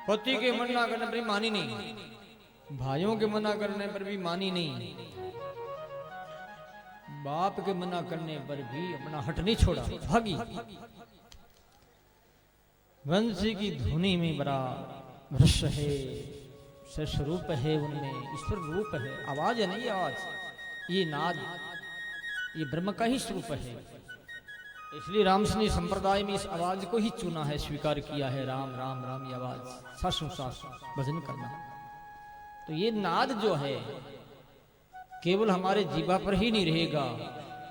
पति के मना करने पर भी मानी नहीं, भाइयों के मना करने पर भी मानी नहीं, बाप के मना करने पर भी अपना हट नहीं छोड़ा, भागी। वंशी की धुनी में बड़ा रस है, स्वरूप है, उनमें ईश्वर रूप है। आवाज है नहीं, आवाज, ये नाद, ये ब्रह्म का ही स्वरूप है। इसलिए रामसनी संप्रदाय में इस आवाज को ही चुना है, स्वीकार किया है। राम राम राम, ये आवाज सासों सास भजन करना। तो ये नाद जो है केवल हमारे जीवा पर ही नहीं रहेगा,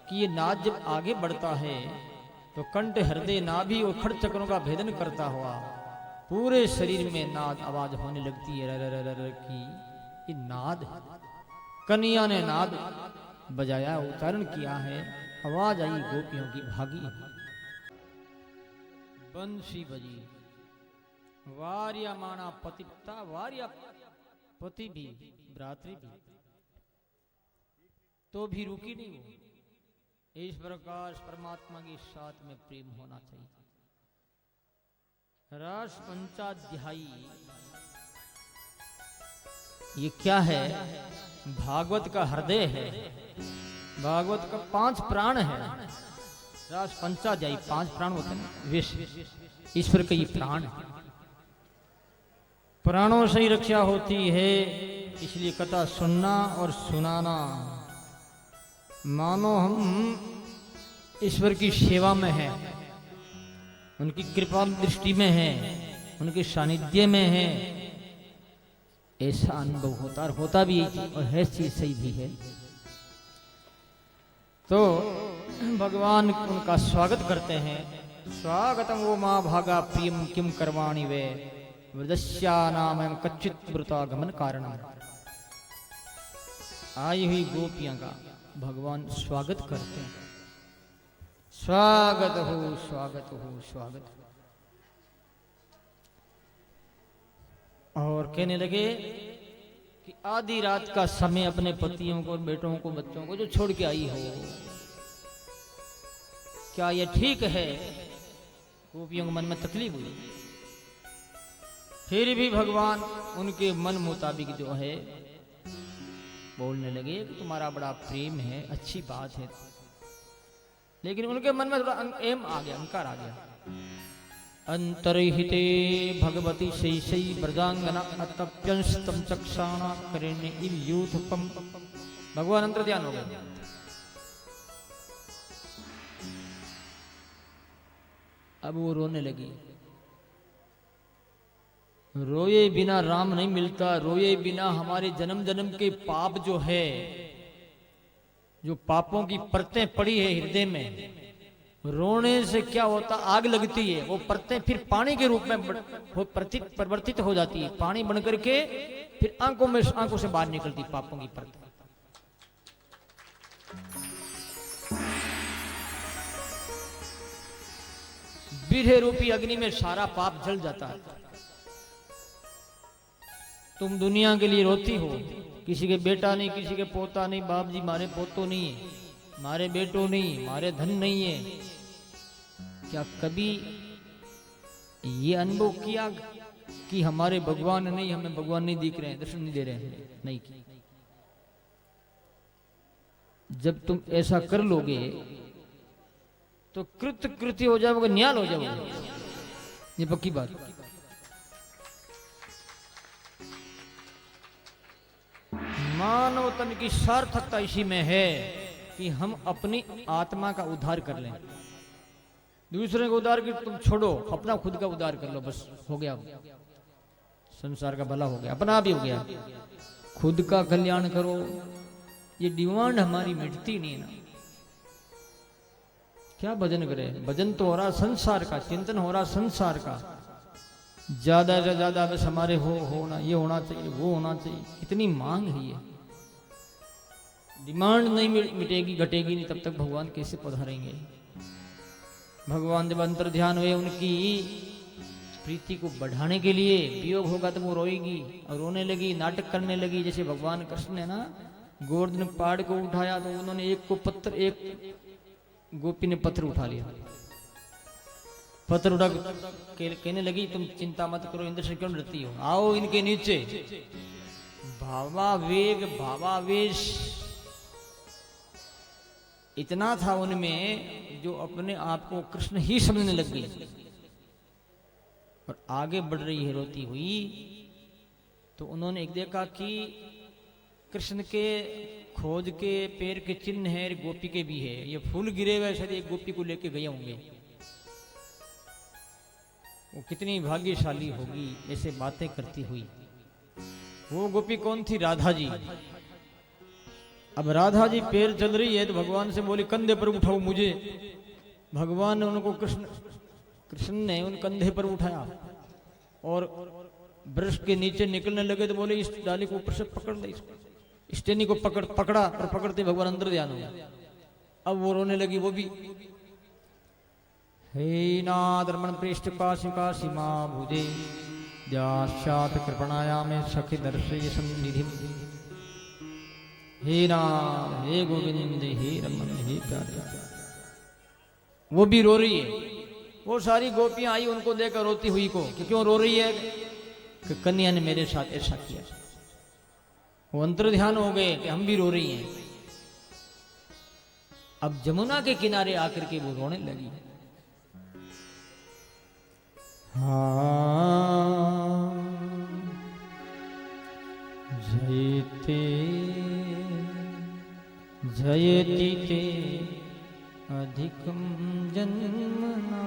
कि ये नाद जब आगे बढ़ता है तो कंठ, हृदय, नाभि और खड़ चक्रों का भेदन करता हुआ पूरे शरीर में नाद आवाज होने लगती है। र र र र की ये नाद, कन्या ने नाद बजाया, उच्चारण किया है, आवाज आई गोपियों की भागी। बंसी बजी, वार्या माना पतिता, वार्या पति भी, भ्रातृ भी, तो भी रुकी नहीं वो। इस प्रकार परमात्मा के साथ में प्रेम होना चाहिए। रास पंचाध्यायी ये क्या है? भागवत का हृदय है, भागवत का 5 प्राण है। रास पंचाध्यायी 5 प्राण होते हैं, विष ईश्वर के ये प्राण है। प्राणों से ही रक्षा होती है, इसलिए कथा सुनना और सुनाना। मानो हम ईश्वर की सेवा में हैं, उनकी कृपा दृष्टि में हैं, उनके सानिध्य में हैं, ऐसा अनुभव होता, और होता भी और है, चीज सही भी है। तो भगवान उनका स्वागत करते हैं। स्वागतम वो माँ भागा प्रियम किम करवाणी वे वृदस्या नाम कच्चित वृतागमन कारणम। आई हुई गोपियां का भगवान स्वागत करते हैं। स्वागत हो, स्वागत हो, स्वागत हो। और कहने लगे कि आधी रात का समय अपने पतियों को, बेटों को, बच्चों को जो छोड़ के आई हो, क्या यह ठीक है? गोपियों के मन में तकलीफ हुई, फिर भी भगवान उनके मन मुताबिक जो है बोलने लगे कि तुम्हारा बड़ा प्रेम है, अच्छी बात है। लेकिन उनके मन में थोड़ा एम आ गया, अहंकार आ गया। अंतर्हिते भगवती शैशै व्रजांगना अतप्यंस्तम चक्षाणा करेण्य इव यूथपम। भगवान अंतर ध्यान हो गए। अब वो रोने लगी। रोए बिना राम नहीं मिलता, रोए बिना हमारे जन्म जन्म के पाप जो है, जो पापों की परतें पड़ी है हृदय में, रोने से क्या होता, आग लगती है। वो परतें फिर पानी के रूप में परिवर्तित हो जाती है, पानी बन करके फिर आंखों से बाहर निकलती पापों की परतें। बिरहे रूपी अग्नि में सारा पाप जल जाता है। तुम दुनिया के लिए रोती हो, किसी के बेटा नहीं, किसी के पोता नहीं, बाप जी मारे पोतो नहीं है, मारे बेटो नहीं, मारे धन नहीं है। क्या कभी ये अनुभव किया कि हमारे भगवान नहीं, हमें भगवान नहीं दिख रहे हैं, दर्शन नहीं दे रहे हैं? नहीं की। जब तुम ऐसा कर लोगे तो कृत्य हो जाओगे, न्याल हो जाओगे, ये पक्की बात। मानव तन की सार्थकता इसी में है कि हम अपनी आत्मा का उद्धार कर लें। दूसरे को उद्धार कर तुम छोड़ो, अपना खुद का उद्धार कर लो, बस हो गया, संसार का भला हो गया, अपना भी हो गया। खुद का कल्याण करो, ये डिमांड हमारी मिटती नहीं ना। क्या भजन करे? भजन तो हो रहा संसार का, चिंतन हो रहा संसार का। ज्यादा से ज्यादा बस हमारे होना, ये होना चाहिए, वो होना चाहिए, इतनी मांग है। ये डिमांड नहीं मिटेगी, घटेगी नहीं, तब तक भगवान कैसे पधारेंगे? भगवान जब अंतर ध्यान हुए, उनकी प्रीति को बढ़ाने के लिए, वियोग होगा तो वो रोएगी और रोने लगी, नाटक करने लगी। जैसे भगवान कृष्ण ने ना गोवर्धन पहाड़ को उठाया तो उन्होंने एक गोपी ने पत्थर उठा लिया। पत्थर उठा कहने लगी तुम चिंता मत करो, इंद्र से क्यों डरती हो, आओ इनके नीचे। भावावेग भावावेश इतना था उनमें जो अपने आप को कृष्ण ही समझने लग गई और आगे बढ़ रही है रोती हुई। तो उन्होंने एक देखा कि कृष्ण के खोज के पैर के चिन्ह है, गोपी के भी है, ये फूल गिरे हुए शायद एक गोपी को लेके गए होंगे। वो कितनी भाग्यशाली होगी ऐसे बातें करती हुई। वो गोपी कौन थी? राधा जी। अब राधा जी पैर चल रही है तो भगवान से बोली कंधे पर उठाओ मुझे। भगवान ने उनको कृष्ण ने उन कंधे पर उठाया और वृक्ष के नीचे निकलने लगे तो बोले इस डाली को ऊपर से पकड़ ले, इस टेनी को पकड़ा और पकड़ते भगवान अंदर ध्यान हो। अब वो रोने लगी वो भी। हे नादर्मण पृष्ठ काशी काशी मां भुजे द्याशात कृपणाया में सखी दर्शय सन्निधि। हे नाथ हे गोविंद हे रमन हे प्यारे। वो भी रो रही है। वो सारी गोपियां आई उनको देखकर रोती हुई को कि क्यों रो रही है, कि कन्या ने मेरे साथ ऐसा किया। वो अंतर ध्यान हो गए कि हम भी रो रही हैं। अब जमुना के किनारे आकर के वो रोने लगी। जयते जयति ते अधिकं जन्मना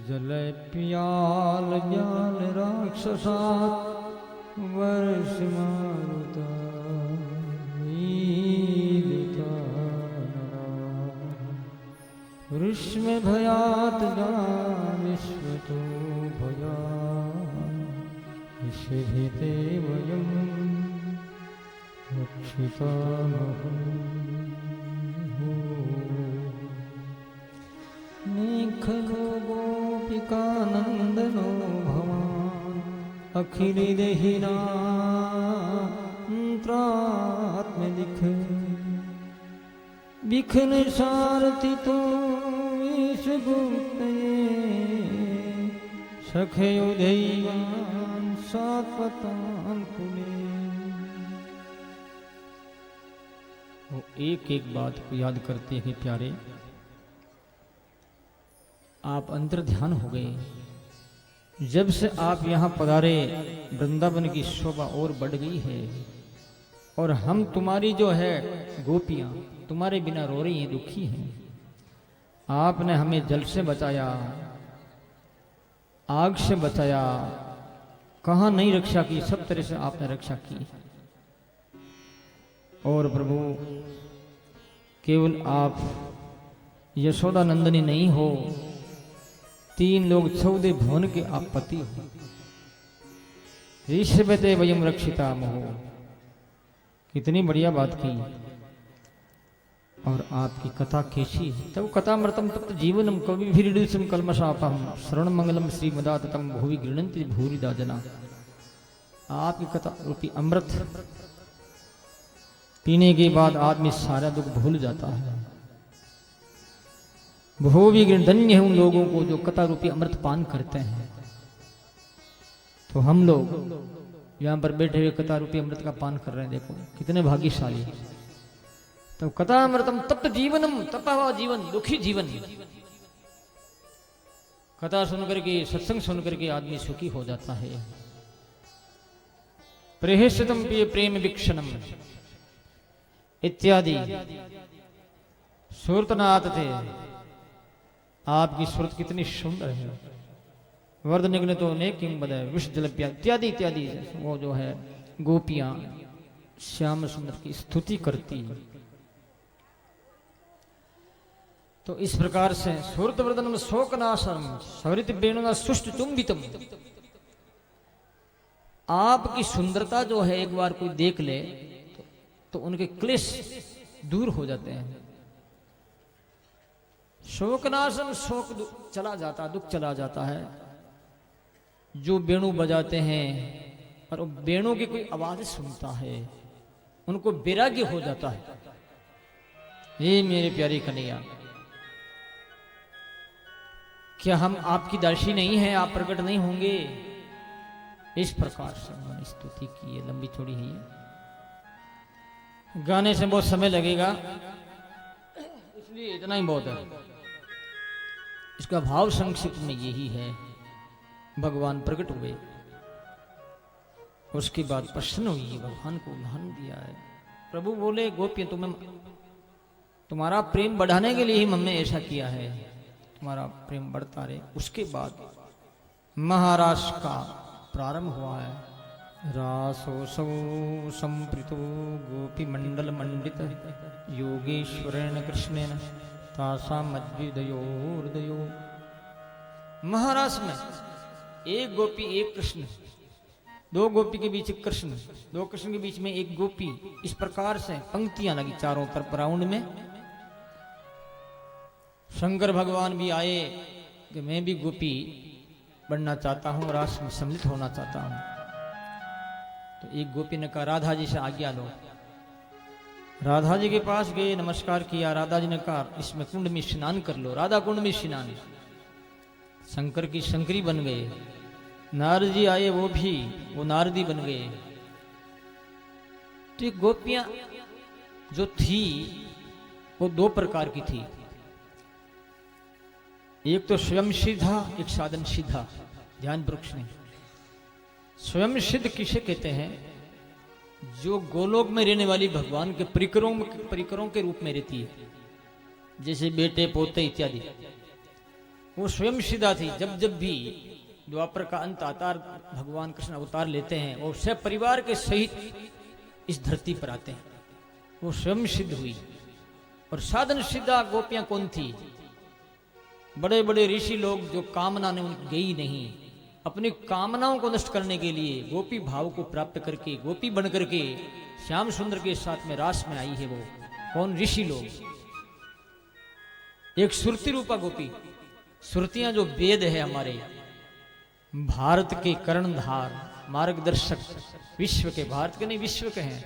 जल पियाल ज्ञान राक्षसात वर्ष मारुता ऋष्म भयात विश्वतो भया विषभिते वयं रक्षितामः। खलो गोपिकानन्दनो भवान् अखिल देहिनात्रात्मलिख बिखन सारथि तो सखयो दैवान् सात्वतान् कुले। वो एक एक बात को याद करते हैं प्यारे। आप अंतर ध्यान हो गए। जब से आप यहाँ पधारे वृंदावन की शोभा और बढ़ गई है और हम तुम्हारी जो है गोपियाँ तुम्हारे बिना रो रही हैं, दुखी हैं। आपने हमें जल से बचाया, आग से बचाया, कहाँ नहीं रक्षा की, सब तरह से आपने रक्षा की। और प्रभु केवल आप यशोदा नंदनी नहीं हो, 3 लोग 14 भुवन के आप पति हो। ऋषभते वयम रक्षिता मोह, कितनी बढ़िया बात की। और आपकी कथा कैसी है? तब कथामृतम तप्त जीवनम कवि भीरिडुसम कलमशापहम श्रवण मंगलम श्रीमदाततम भूवि गृह्णन्ति भूरिदा जना। आपकी कथा रूपी अमृत पीने के बाद आदमी सारा दुख भूल जाता है। भूवि धन्य है उन लोगों को जो कथा रूपी अमृत पान करते हैं। तो हम लोग यहाँ पर बैठे हुए कथा रूपी अमृत का पान कर रहे हैं, देखो कितने भाग्यशाली। तो कथा अमृतम तप्त जीवनम, तपा हुआ जीवन, दुखी जीवन। कथा सुनकर के, सत्संग सुनकर के आदमी सुखी हो जाता है। प्रेहसतम प्रिय प्रेम वीक्षणम इत्यादि सूरतनाथ थे। आपकी सूरत कितनी सुंदर है। वर्द निगले तो ने किम बदय विष जल इत्यादि इत्यादि। वो जो है गोपियां श्याम सुंदर की स्तुति करती। तो इस प्रकार से सूरत वर्धनम शोकनाशम सवरित वेणुना सुष्ट चुंबितम। आपकी सुंदरता जो है एक बार कोई देख ले तो उनके क्लेश दूर हो जाते हैं। शोकनाशन, शोक चला जाता, दुख चला जाता है। जो वेणु बजाते हैं और वेणु की कोई आवाज सुनता है, उनको वैराग्य हो जाता है। ये मेरे प्यारे कन्हैया, क्या हम आपकी दासी नहीं है? आप प्रकट नहीं होंगे? इस प्रकार से उन्होंने स्तुति की है। लंबी थोड़ी है ये, गाने से बहुत समय लगेगा, इसलिए इतना ही बहुत है। इसका भाव संक्षिप्त में यही है। भगवान प्रकट हुए, उसके बाद प्रसन्न हुई, भगवान को उल्हान दिया है। प्रभु बोले, गोपियां तुम्हारा प्रेम बढ़ाने के लिए ही हमने ऐसा किया है, तुम्हारा प्रेम बढ़ता रहे। उसके बाद महारास का प्रारंभ हुआ है। रासोऽसौ संप्रीतो गोपी मंडल मंडित योगेश्वरेण कृष्णेन तासाम मद्विदयो हृदयो। महारास में एक गोपी एक कृष्ण, दो गोपी के बीच कृष्ण, दो कृष्ण के बीच में एक गोपी, इस प्रकार से पंक्तियां लगी चारों तरफ राउंड में। शंकर भगवान भी आए कि मैं भी गोपी बनना चाहता हूं, रास में सम्मिलित होना चाहता हूं। तो एक गोपी ने कहा, राधा जी से आज्ञा लो। राधा जी के पास गए, नमस्कार किया। राधा जी ने कहा, इसमें कुंड में स्नान कर लो। राधा कुंड में स्नान, शंकर की शंकरी बन गए। नारद जी आए, वो नारदी बन गए। तो गोपियां जो थी वो दो प्रकार की थी, एक तो स्वयं सिद्धा, एक साधन सिद्धा। ध्यान वृक्ष ने स्वयं सिद्ध किसे कहते हैं? जो गोलोक में रहने वाली भगवान के परिकरों के रूप में रहती है, जैसे बेटे पोते इत्यादि। वो स्वयं सिद्धा थी। जब जब भी द्वापर का अंत आता, भगवान कृष्ण अवतार लेते हैं, वो सब परिवार के सहित इस धरती पर आते हैं। वो स्वयं सिद्ध हुई। और साधन सिद्धा गोपियां कौन थी? बड़े बड़े ऋषि लोग जो कामना ने गई नहीं, अपनी कामनाओं को नष्ट करने के लिए गोपी भाव को प्राप्त करके गोपी बन करके श्याम सुंदर के साथ में रास में आई है। वो कौन? ऋषि लोग। एक सुरती रूपा गोपी। सुरतियां जो वेद है हमारे भारत के कर्णधार, मार्गदर्शक, विश्व के, भारत के नहीं विश्व के हैं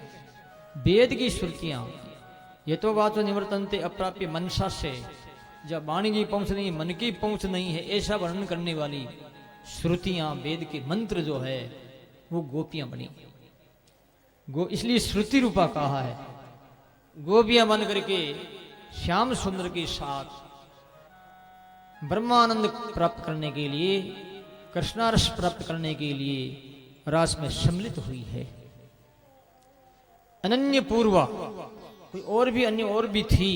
वेद की सुरतियां। ये तो वाचो निवर्तनते अप्राप्य मनसा से, जब वाणी की पहुंच नहीं, मन की पहुंच नहीं है, ऐसा वर्णन करने वाली श्रुतियां, वेद के मंत्र जो है वो गोपियां बनी। इसलिए श्रुति रूपा कहा है। गोपियां बन करके श्याम सुंदर के साथ ब्रह्मानंद प्राप्त करने के लिए, कृष्णारस प्राप्त करने के लिए रास में सम्मिलित हुई है। अनन्य पूर्वा, कोई और भी अन्य और भी थी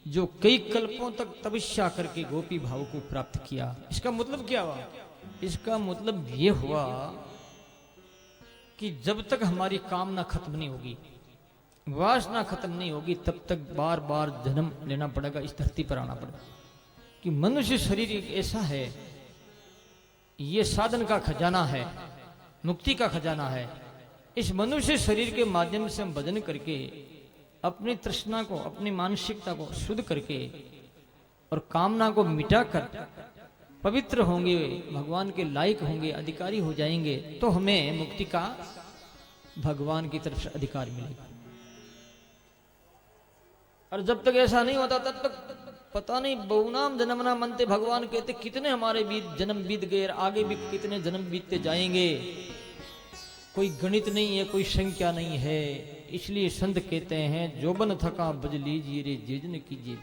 जो कई कल्पों तक तपस्या करके गोपी भाव को प्राप्त किया। इसका मतलब क्या हुआ? इसका मतलब ये हुआ कि जब तक हमारी कामना खत्म नहीं होगी, वासना खत्म नहीं होगी, तब तक बार बार जन्म लेना पड़ेगा, इस धरती पर आना पड़ेगा। कि मनुष्य शरीर एक ऐसा है, ये साधन का खजाना है, मुक्ति का खजाना है। इस मनुष्य शरीर के माध्यम से हम भजन करके अपनी तृष्णा को, अपनी मानसिकता को शुद्ध करके और कामना को मिटाकर पवित्र होंगे, भगवान के लायक होंगे, अधिकारी हो जाएंगे, तो हमें मुक्ति का भगवान की तरफ से अधिकार मिलेगा। और जब तक ऐसा नहीं होता तब तक पता नहीं, बहुनाम जन्मना मनते भगवान कहते, कितने हमारे जन्म बीत गए, आगे भी कितने जन्म बीतते जाएंगे, कोई गणित नहीं है, कोई संख्या नहीं है। इसलिए संत कहते हैं, जोबन थका भज लीजिए रे जेजन कीजिए,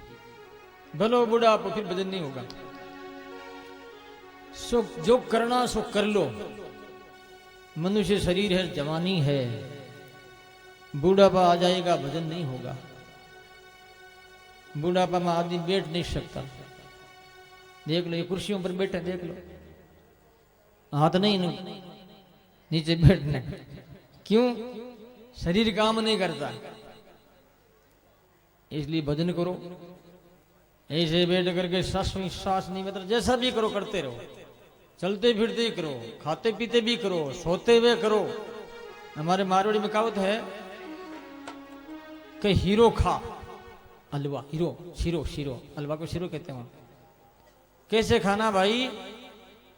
भलो बुढ़ा फिर भजन नहीं होगा। सो जो करना सो कर लो। मनुष्य शरीर है, जवानी है, बूढ़ापा आ जाएगा, भजन नहीं होगा। बूढ़ापा में आदमी बैठ नहीं सकता। देख लो, ये कुर्सियों पर बैठे, देख लो, हाथ नहीं नीचे बैठने। क्यों? शरीर काम नहीं करता। इसलिए भजन करो, ऐसे बैठ करके सांस नहीं, मतलब जैसा भी करो करते रहो, चलते फिरते करो, खाते पीते भी करो, सोते हुए करो। हमारे मारवाड़ी में कहावत है कि हीरो खा हलवा, हीरो, शीरो, शीरो, हलवा को शीरो कहते हैं। कैसे खाना भाई?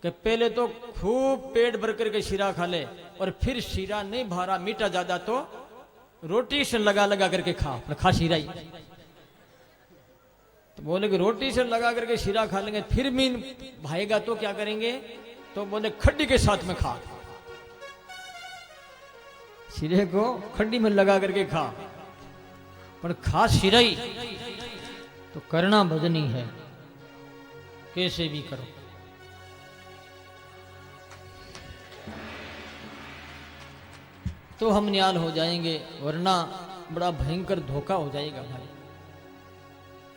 कि पहले तो खूब पेट भर करके शीरा खा ले, और फिर शीरा नहीं भारा, मीठा ज्यादा तो रोटी से लगा लगा करके खा शीरा ही। तो बोले कि रोटी से लगा करके शीरा खा लेंगे, फिर भी भाएगा तो क्या करेंगे? तो बोले खड्डी के साथ में खा, शीरे को खड्डी में लगा करके खा, पर खा शीरा ही। तो करना भजन ही है, कैसे भी करो। तो हम निहाल हो जाएंगे, वरना बड़ा भयंकर धोखा हो जाएगा भाई।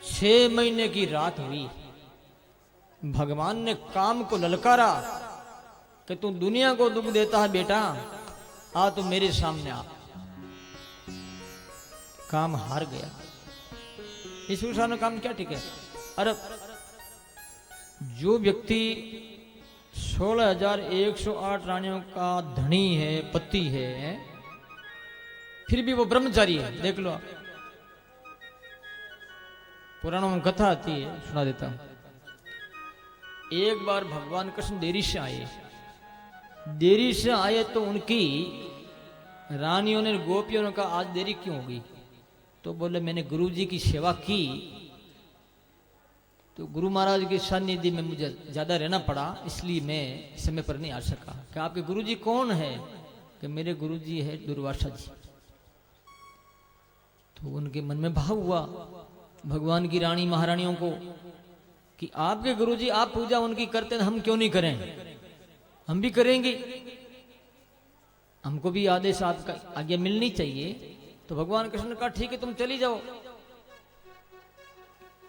6 महीने की रात हुई, भगवान ने काम को ललकारा कि तू दुनिया को दुख देता है बेटा, आ तू मेरे सामने आ। काम हार गया। इस ने काम क्या ठीक है? अरे जो व्यक्ति 16,108 रानियों का धनी है, पति है, फिर भी वो ब्रह्मचारी है, देख लो। पुराणों में कथा आती है, सुना देता हूं। एक बार भगवान कृष्ण देरी से आए तो उनकी रानियों ने, गोपियों ने कहा आज देरी क्यों होगी? तो बोले मैंने गुरु जी की सेवा की, तो गुरु महाराज के सानिध्य में मुझे ज्यादा रहना पड़ा, इसलिए मैं समय पर नहीं आ सका। कि आपके गुरु जी कौन है? कि मेरे गुरु जी है दुर्वासा जी। तो उनके मन में भाव हुआ भगवान की रानी महारानियों को कि आपके गुरुजी आप पूजा उनकी करते हैं, हम क्यों नहीं करें? हम भी करेंगे, हमको भी आदेश आपका आज्ञा मिलनी चाहिए। तो भगवान कृष्ण ने कहा ठीक है तुम चली जाओ,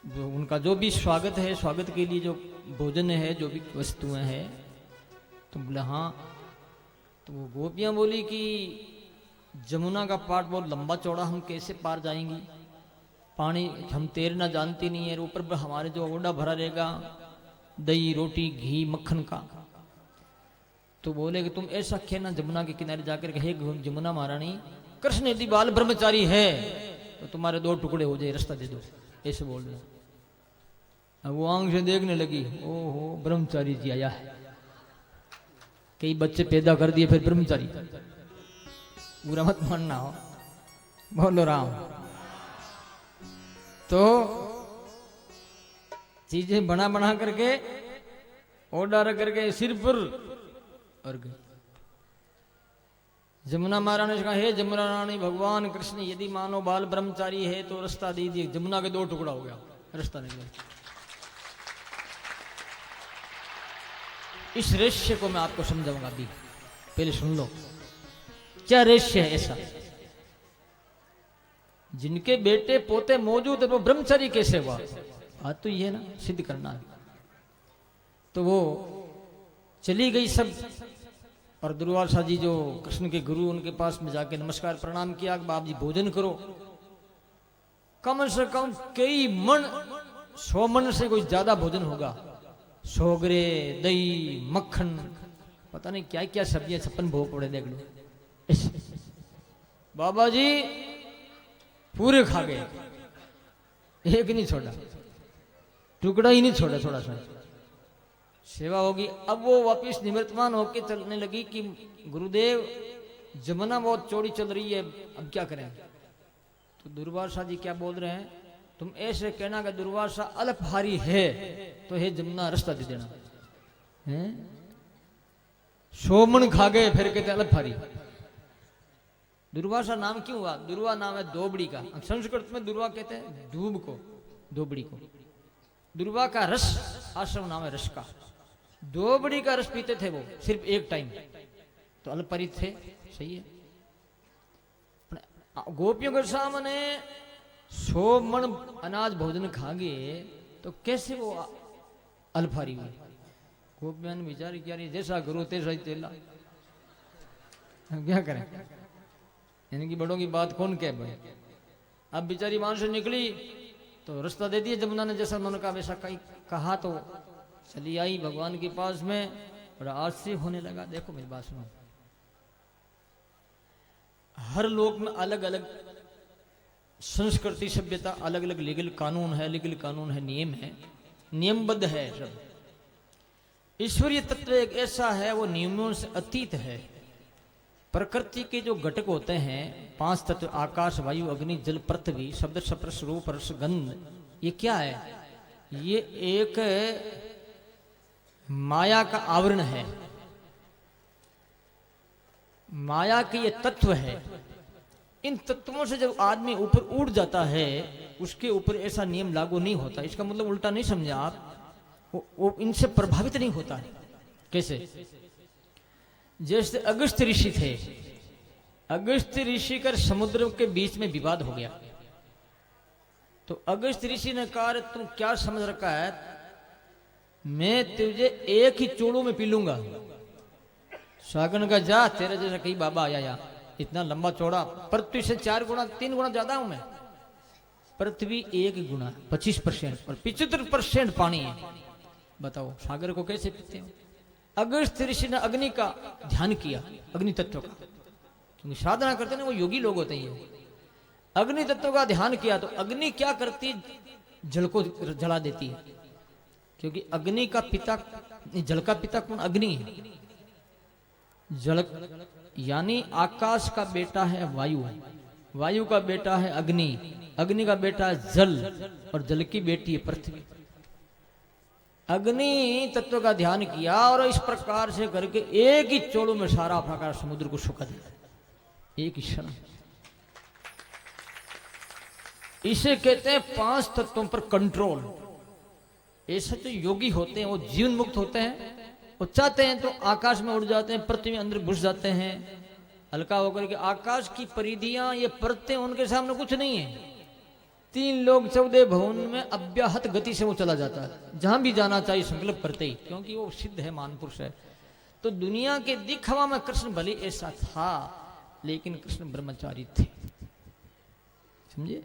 जो उनका जो भी स्वागत है, स्वागत के लिए जो भोजन है, जो भी वस्तुएं हैं। तो बोले हाँ। तो वो गोपियां बोली कि जमुना का पाट बहुत लंबा चौड़ा, हम कैसे पार जाएंगी? पानी हम तैरना जानती नहीं है, ऊपर पर हमारे जो ओडा भरा रहेगा दही रोटी घी मक्खन का। तो बोले कि तुम ऐसा कहना जमुना के किनारे जाकर के, हे जमुना महारानी, कृष्ण यदि बाल ब्रह्मचारी है तो तुम्हारे 2 टुकड़े हो जाए, रास्ता दे दो, ऐसे बोल रहे। अब वो आंख से देखने लगी, ओहो ब्रह्मचारी जी आया है, कई बच्चे पैदा कर दिए फिर ब्रह्मचारी। बुरा मत मानना हो, बोलो राम। तो चीजें बना बना करके ऑर्डर करके सिर पर और गई। जमुना महारानी ने कहा, हे जमुना रानी, भगवान कृष्ण यदि मानो बाल ब्रह्मचारी है तो रास्ता दीजिए। जमुना के 2 टुकड़ा हो गया, रास्ता निकला। इस रहस्य को मैं आपको समझाऊंगा अभी, पहले सुन लो क्या रहस्य है ऐसा। जिनके बेटे पोते मौजूद है वो ब्रह्मचारी कैसे हुआ? बात तो ये ना सिद्ध करना है। तो वो चली गई सब, और दुर्वासा जी जो कृष्ण के गुरु, उनके पास में जाके नमस्कार प्रणाम किया कि बाप जी भोजन करो। कम से कम कई मन, 100 मन से कोई ज्यादा भोजन होगा। सोगरे, दही, मक्खन, पता नहीं क्या क्या सब्जियां, 56 भोग पड़े, देख लो। बाबा जी पूरे खा गए, एक नहीं छोड़ा, टुकड़ा ही नहीं छोड़ा, थोड़ा सा सेवा होगी। अब वो वापिस निवर्तमान होके चलने लगी कि गुरुदेव जमुना बहुत चौड़ी चल रही है, अब क्या करें? तो दुर्वासा जी क्या बोल रहे हैं, तुम ऐसे कहना कि दुर्वासा अल्पहारी है तो हे जमुना रास्ता दे देना है। 100 मन खा गए फिर कहते अल्पहारी। दुर्वासा नाम क्यों हुआ? दुर्वा नाम है दोबड़ी का, संस्कृत में दुर्वा कहते हैं धूब को, दोबड़ी को। दुर्वा का रस, आश्रम नाम है रस का। दोबड़ी का रस पीते थे वो सिर्फ एक टाइम, तो अल्परित थे, सही है। गोपियों के सामने 100 मन अनाज भोजन खा गए तो कैसे वो अल्पहारी हुए? गोपियों ने विचार किया, जैसा गुरु तैसा ही चेला, क्या करें? इनकी बड़ों की बात कौन कहे भाई। अब बेचारी वहां से निकली तो रास्ता दे दिया जमुना ने, जैसा उन्होंने कहा वैसा कहीं कहा। तो चली आई भगवान के पास में, और आज से होने लगा। देखो मेरी बात सुनो, हर लोक में अलग अलग संस्कृति सभ्यता अलग अलग लीगल कानून है, नियम है, नियमबद्ध है सब। ईश्वरीय तत्व एक ऐसा है, वो नियमों से अतीत है। प्रकृति के जो घटक होते हैं 5 तत्व, आकाश, वायु, अग्नि, जल, पृथ्वी, शब्द, स्पर्श, रूप, रस, गंध, ये क्या है? ये एक माया का आवरण है, माया के ये तत्व है। इन तत्वों से जब आदमी ऊपर उड़ जाता है, उसके ऊपर ऐसा नियम लागू नहीं होता। इसका मतलब उल्टा नहीं समझे आप, वो इनसे प्रभावित नहीं होता है। कैसे? जैसे अगस्त ऋषि थे, अगस्त ऋषि का समुद्र के बीच में विवाद हो गया, तो अगस्त ऋषि ने कहा तुम क्या समझ रखा है, मैं तुझे एक ही चोड़ों में पी लूंगा। सागन का जा, तेरे जैसा कई बाबा आया, इतना लंबा चौड़ा, पृथ्वी से 4 गुना 3 गुना ज्यादा हूं मैं। पृथ्वी 1 गुना 25% और 75% पानी है। बताओ सागर को कैसे पीते हो? अगस्त ऋषि ने अग्नि का ध्यान किया, अग्नि तत्व का, क्योंकि साधना करते ना वो योगी लोग होते हैं। अग्नि तत्व का ध्यान किया तो अग्नि क्या करती, जल को जला देती है, क्योंकि अग्नि का पिता, जल का पिता कौन? अग्नि है। जल यानी आकाश का बेटा है वायु, वायु का बेटा है अग्नि, अग्नि का बेटा है जल, और जल की बेटी है पृथ्वी। अग्नि तत्व का ध्यान किया और इस प्रकार से करके एक ही चोड़ों में सारा प्रकार समुद्र को सुखा दिया, एक ही क्षण। इसे कहते हैं 5 तत्वों पर कंट्रोल। ऐसे जो योगी होते हैं वो जीवन मुक्त होते हैं, वो चाहते हैं तो आकाश में उड़ जाते हैं, पृथ्वी में अंदर घुस जाते हैं, हल्का होकर के। आकाश की परिधियां, ये परतें उनके सामने कुछ नहीं है। 3 लोग 14 भवन में अव्याहत गति से वो चला जाता है, जहां भी जाना चाहिए संकल्प करते ही, क्योंकि वो सिद्ध है, महापुरुष है। तो दुनिया के दिखावा में कृष्ण भले ऐसा था, लेकिन कृष्ण ब्रह्मचारी थे, समझे?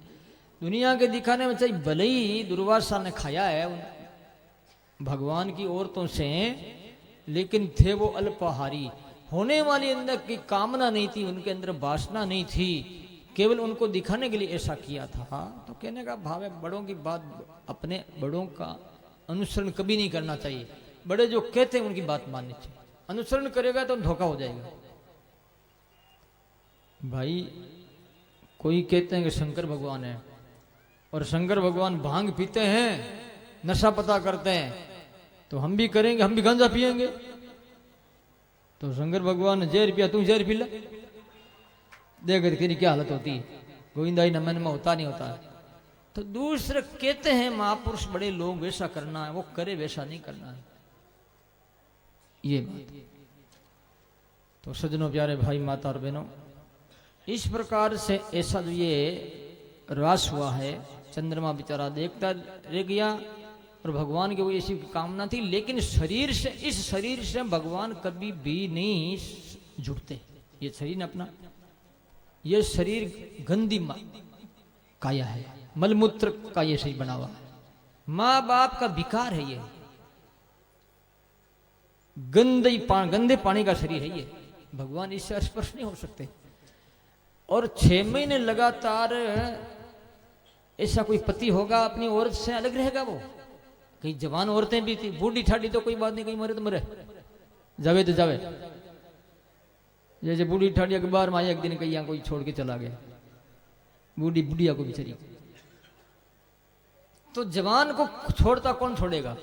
दुनिया के दिखाने में चाहिए, भले ही दुर्वासा ने खाया है भगवान की औरतों से, लेकिन थे वो अल्पाहारी। होने वाली अंदर की कामना नहीं थी, उनके अंदर वासना नहीं थी, केवल उनको दिखाने के लिए ऐसा किया था। तो कहने का भाव है, बड़ों की बात, अपने बड़ों का अनुसरण कभी नहीं करना चाहिए। बड़े जो कहते हैं उनकी बात माननी चाहिए, अनुसरण करेगा तो धोखा हो जाएगा। भाई कोई कहते हैं कि शंकर भगवान है, और शंकर भगवान भांग पीते हैं, नशा पता करते हैं, तो हम भी करेंगे, हम भी गांजा पिएंगे। तो शंकर भगवान ने जहर पिया, तू जहर पी ले, देख तेरी क्या हालत होती है, गोविंदाई नमन में होता नहीं होता है। तो दूसरे कहते हैं महापुरुष बड़े लोग, वैसा करना है, वो करे, वैसा नहीं करना है, ये बात। तो सज्जनों, प्यारे भाई, माता और बहनों, इस प्रकार से ऐसा जो ये रास हुआ है, चंद्रमा बेचारा देखता रह गया, और भगवान की वो ऐसी कामना थी, लेकिन शरीर से, इस शरीर से भगवान कभी भी नहीं जुड़ते। ये शरीर ने अपना, ये शरीर गंदी काया है, मलमूत्र का ये शरीर बना हुआ है, माँ बाप का विकार है, ये गंदे पानी का शरीर है ये। भगवान इससे स्पर्श नहीं हो सकते। और 6 महीने लगातार ऐसा कोई पति होगा अपनी औरत से अलग रहेगा वो? कई जवान औरतें भी थी, बूढ़ी ठाडी तो कोई बात नहीं, कहीं मरे तो मरे, जावे तो जावे। जैसे बूढ़ी ठाडी अखबार में आया एक दिन, कहीं यहाँ कोई छोड़ के चला गया, बूढ़ी बुढ़िया को बेचारी। तो जवान को छोड़ता कौन छोड़ेगा?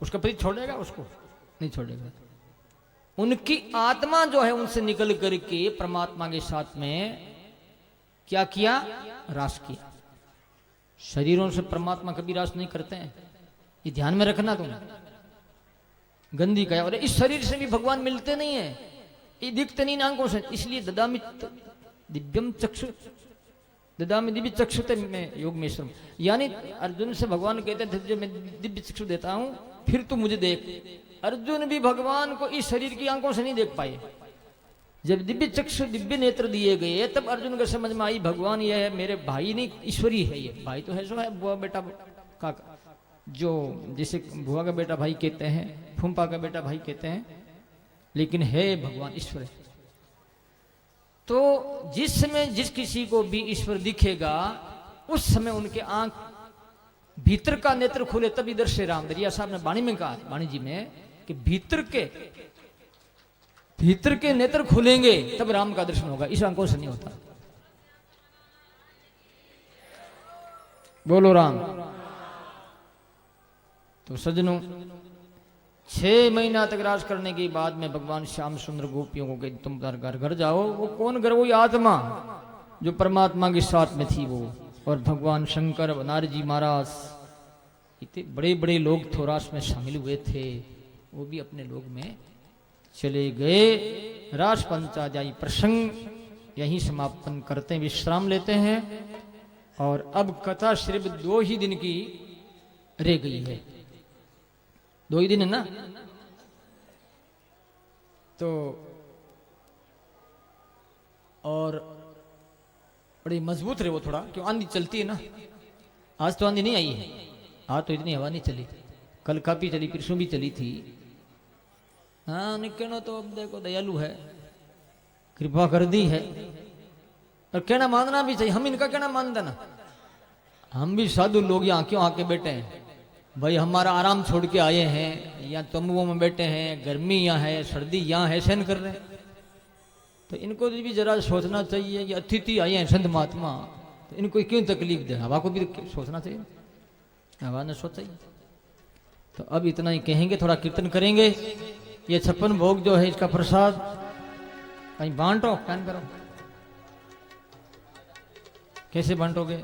उसका पति छोड़ेगा उसको? नहीं छोड़ेगा। उनकी आत्मा जो है उनसे निकल करके परमात्मा के साथ में क्या किया? रास किया। शरीरों से परमात्मा कभी रास नहीं करते हैं, ये ध्यान में रखना तुम। गंदी का, और इस शरीर से भी भगवान मिलते नहीं है, ये दिखते नहीं आंखों से, इसलिए ददामि दिव्यम चक्षु, ददामि दिव्य चक्षुते में योग में श्रम, यानी अर्जुन से भगवान कहते थे जो मैं दिव्य चक्षु देता हूं फिर तू मुझे देख। अर्जुन भी भगवान को इस शरीर की आंखों से नहीं देख पाए। जब दिव्य चक्षु, दिव्य नेत्र दिए गए, तब अर्जुन को समझ में आई भगवान ये है मेरे भाई, नहीं ईश्वरी है ये। भाई तो है सो है, बुआ बेटा का, जो जिसे बुआ का बेटा भाई कहते हैं, फूफा का बेटा भाई कहते हैं, लेकिन है भगवान ईश्वर। तो जिसमें जिस किसी को भी ईश्वर दिखेगा उस समय उनके आंख भीतर का नेत्र खुले, तब इधर से राम दरिया साहब ने वाणी में कहा, वाणी जी में, कि भीतर के नेत्र खुलेंगे तब राम का दर्शन होगा, इस आंखों से नहीं होता। बोलो राम। तो सज्जनों, 6 महीना तक राज करने के बाद में भगवान श्याम सुंदर गोपियों को कहते तुम घर जाओ। वो कौन घर? वो आत्मा जो परमात्मा के साथ में थी वो, और भगवान शंकर, नारद जी महाराज, इतने बड़े बड़े लोग थोरास में शामिल हुए थे, वो भी अपने लोग में चले गए। रास पंचाध्यायी प्रसंग यहीं समापन करते हैं, विश्राम लेते हैं। और अब कथा सिर्फ 2 ही दिन की रह गई है, 2 ही दिन है ना। तो और बड़ी मजबूत रहे वो थोड़ा, क्यों आंधी चलती है ना। आज तो आंधी नहीं आई है, आज तो इतनी हवा नहीं चली, कल काफी चली, परसों भी चली थी। हाँ निकनो तो अब देखो दयालु है, कृपा कर दी है। और कहना मानना भी चाहिए, हम इनका कहना मान देना। हम भी साधु लोग यहाँ क्यों आके बैठे हैं भाई, हमारा आराम छोड़ के आए हैं, यहाँ तंबुओं में बैठे हैं, गर्मी यहाँ है, सर्दी यहाँ है, सहन कर रहे हैं। तो इनको भी जरा सोचना चाहिए कि अतिथि आए हैं संत महात्मा, तो इनको क्यों तकलीफ दे। हवा को भी सोचना चाहिए, हवा ने सोचा ही। तो अब इतना ही कहेंगे, थोड़ा कीर्तन करेंगे। ये 56 भोग जो है इसका प्रसाद कहीं बांटो, कैन करो। कैसे बांटोगे?